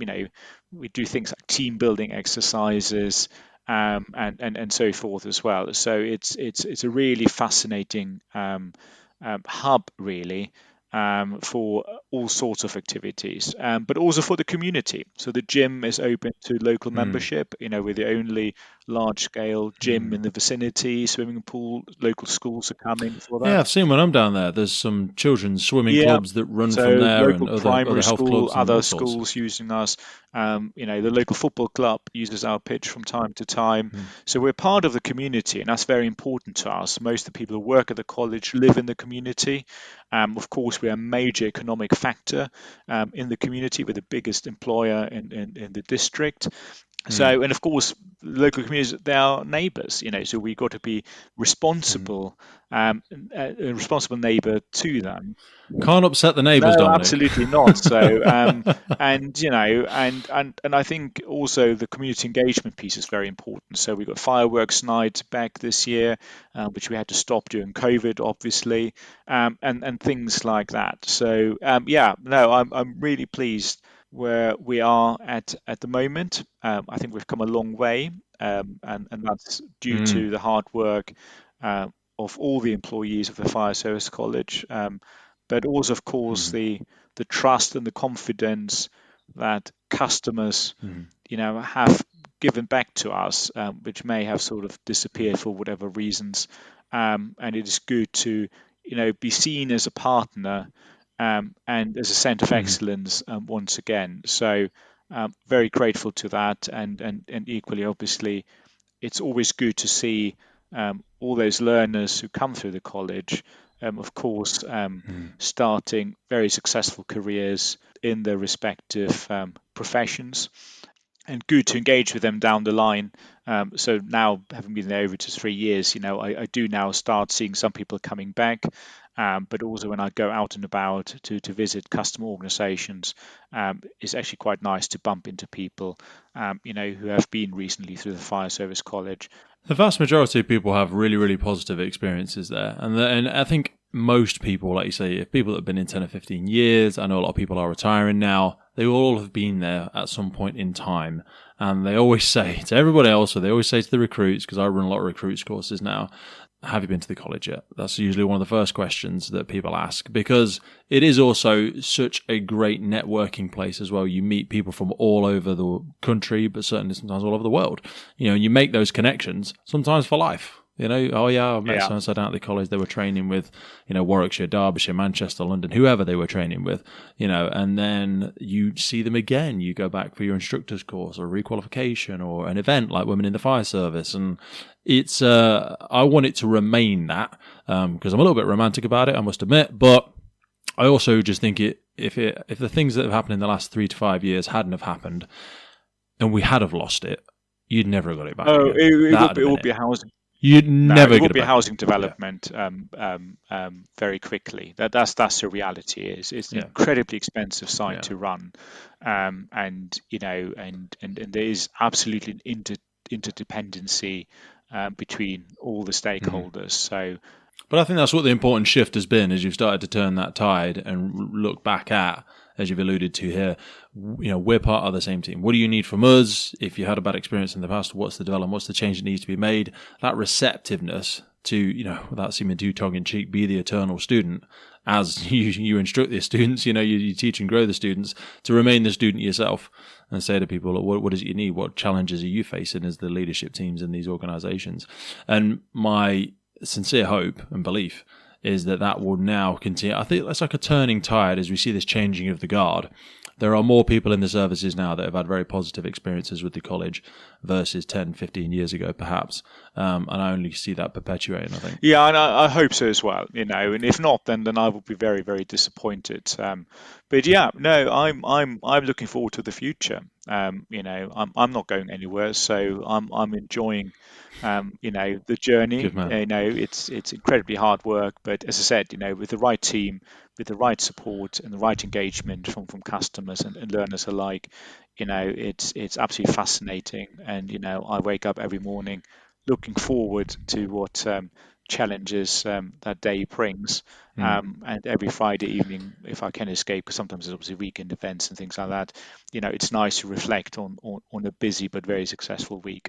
do things like team building exercises and so forth as well. So it's a really fascinating hub, really. For all sorts of activities, but also for the community. So the gym is open to local membership. We're the only large-scale gym in the vicinity. Swimming pool, local schools are coming for that. Yeah, I've seen when I'm down there. There's some children's swimming clubs that run from there, local and primary other health school, clubs, other schools using us. The local football club uses our pitch from time to time. So we're part of the community, and that's very important to us. Most of the people who work at the college live in the community. Of course, we're a major economic factor in the community. We're the biggest employer in the district. So, and of course, local communities, they are neighbours, so we've got to be responsible, a responsible neighbour to them. Can't upset the neighbours, No, Dominik. absolutely not. So, and I think also the community engagement piece is very important. So we got fireworks night back this year, which we had to stop during COVID, obviously, and things like that. So, I'm really pleased where we are at the moment. I think we've come a long way, and that's due to the hard work of all the employees of the Fire Service College, but also, of course, the trust and the confidence that customers, have given back to us, which may have sort of disappeared for whatever reasons, and it is good to, be seen as a partner. And as a centre of excellence once again. So very grateful to that, and equally, obviously, it's always good to see all those learners who come through the college, of course, starting very successful careers in their respective professions. good to engage with them down the line. So now, having been there over to 3 years, I do now start seeing some people coming back. But also when I go out and about to visit customer organizations, it's actually quite nice to bump into people, who have been recently through the Fire Service College. The vast majority of people have really, really positive experiences there. And I think most people, like you say, if people that have been in 10 or 15 years, I know a lot of people are retiring now, they all have been there at some point in time. And they always say to everybody else, or they always say to the recruits, because I run a lot of recruits courses now, have you been to the college yet? That's usually one of the first questions that people ask, because it is also such a great networking place as well. You meet people from all over the country, but certainly sometimes all over the world. You make those connections, sometimes for life. Oh yeah, I met so-and-so down at the college. They were training with, Warwickshire, Derbyshire, Manchester, London, whoever they were training with, and then you see them again. You go back for your instructor's course or requalification or an event like Women in the Fire Service. And it's, I want it to remain that, because I'm a little bit romantic about it, I must admit, but I also just think if the things that have happened in the last 3 to 5 years hadn't have happened and we had have lost it, you'd never have got it back. Oh, it would be a housing. You'd never it will get be it back. housing development very quickly. That's the reality. It's an incredibly expensive site to run, and there is absolutely an interdependency between all the stakeholders. So, but I think that's what the important shift has been, as you've started to turn that tide and look back at, as you've alluded to here, we're part of the same team. What do you need from us? If you had a bad experience in the past, what's the development? What's the change that needs to be made? That receptiveness to, without seeming too tongue-in-cheek, be the eternal student as you instruct the students, you teach and grow the students to remain the student yourself and say to people, what is it you need? What challenges are you facing as the leadership teams in these organizations? And my sincere hope and belief is that will now continue. I think that's like a turning tide as we see this changing of the guard. There are more people in the services now that have had very positive experiences with the college versus 10, 15 years ago, perhaps. And I only see that perpetuating, I think. Yeah, and I hope so as well, and if not, then I will be very, very disappointed. But yeah, no, I'm looking forward to the future. I'm not going anywhere, so I'm enjoying the journey. Good man. It's incredibly hard work, but as I said, with the right team, with the right support and the right engagement from customers and learners alike, it's absolutely fascinating. And I wake up every morning looking forward to what challenges that day brings. And every Friday evening, if I can escape, because sometimes there's obviously weekend events and things like that, it's nice to reflect on a busy but very successful week.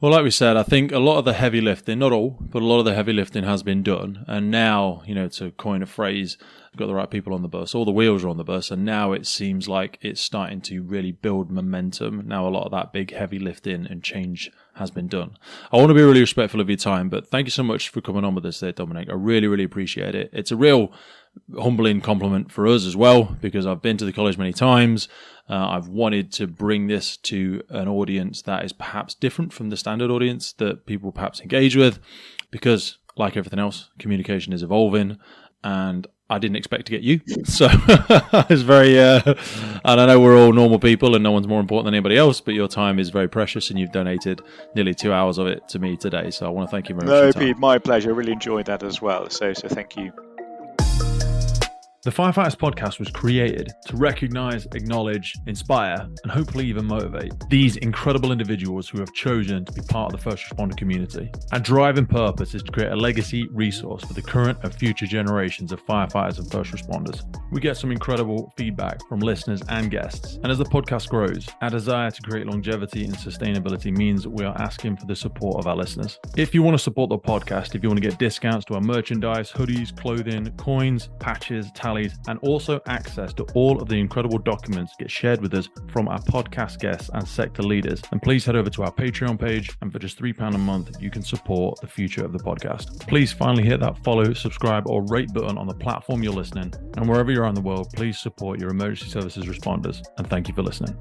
Well, like we said, I think a lot of the heavy lifting, not all, but a lot of the heavy lifting has been done. And now, to coin a phrase, we've got the right people on the bus. All the wheels are on the bus. And now it seems like it's starting to really build momentum. Now a lot of that big heavy lifting and change has been done. I want to be really respectful of your time, but thank you so much for coming on with us there, Dominik. I really, really appreciate it. It's a real humbling compliment for us as well, because I've been to the college many times. I've wanted to bring this to an audience that is perhaps different from the standard audience that people perhaps engage with, because like everything else, communication is evolving, and I didn't expect to get you. So it's very, and I know we're all normal people and no one's more important than anybody else, but your time is very precious and you've donated nearly 2 hours of it to me today. So I want to thank you very much. No, Pete, my pleasure. I really enjoyed that as well. So thank you. The Firefighters podcast was created to recognize, acknowledge, inspire, and hopefully even motivate these incredible individuals who have chosen to be part of the first responder community. Our drive and purpose is to create a legacy resource for the current and future generations of firefighters and first responders. We get some incredible feedback from listeners and guests, and as the podcast grows, our desire to create longevity and sustainability means that we are asking for the support of our listeners. If you want to support the podcast, if you want to get discounts to our merchandise, hoodies, clothing, coins, patches, tallies, and also access to all of the incredible documents get shared with us from our podcast guests and sector leaders, then please head over to our Patreon page, and for just £3 a month, you can support the future of the podcast. Please finally hit that follow, subscribe, or rate button on the platform you're listening, and wherever you are in the world, please support your emergency services responders, and thank you for listening.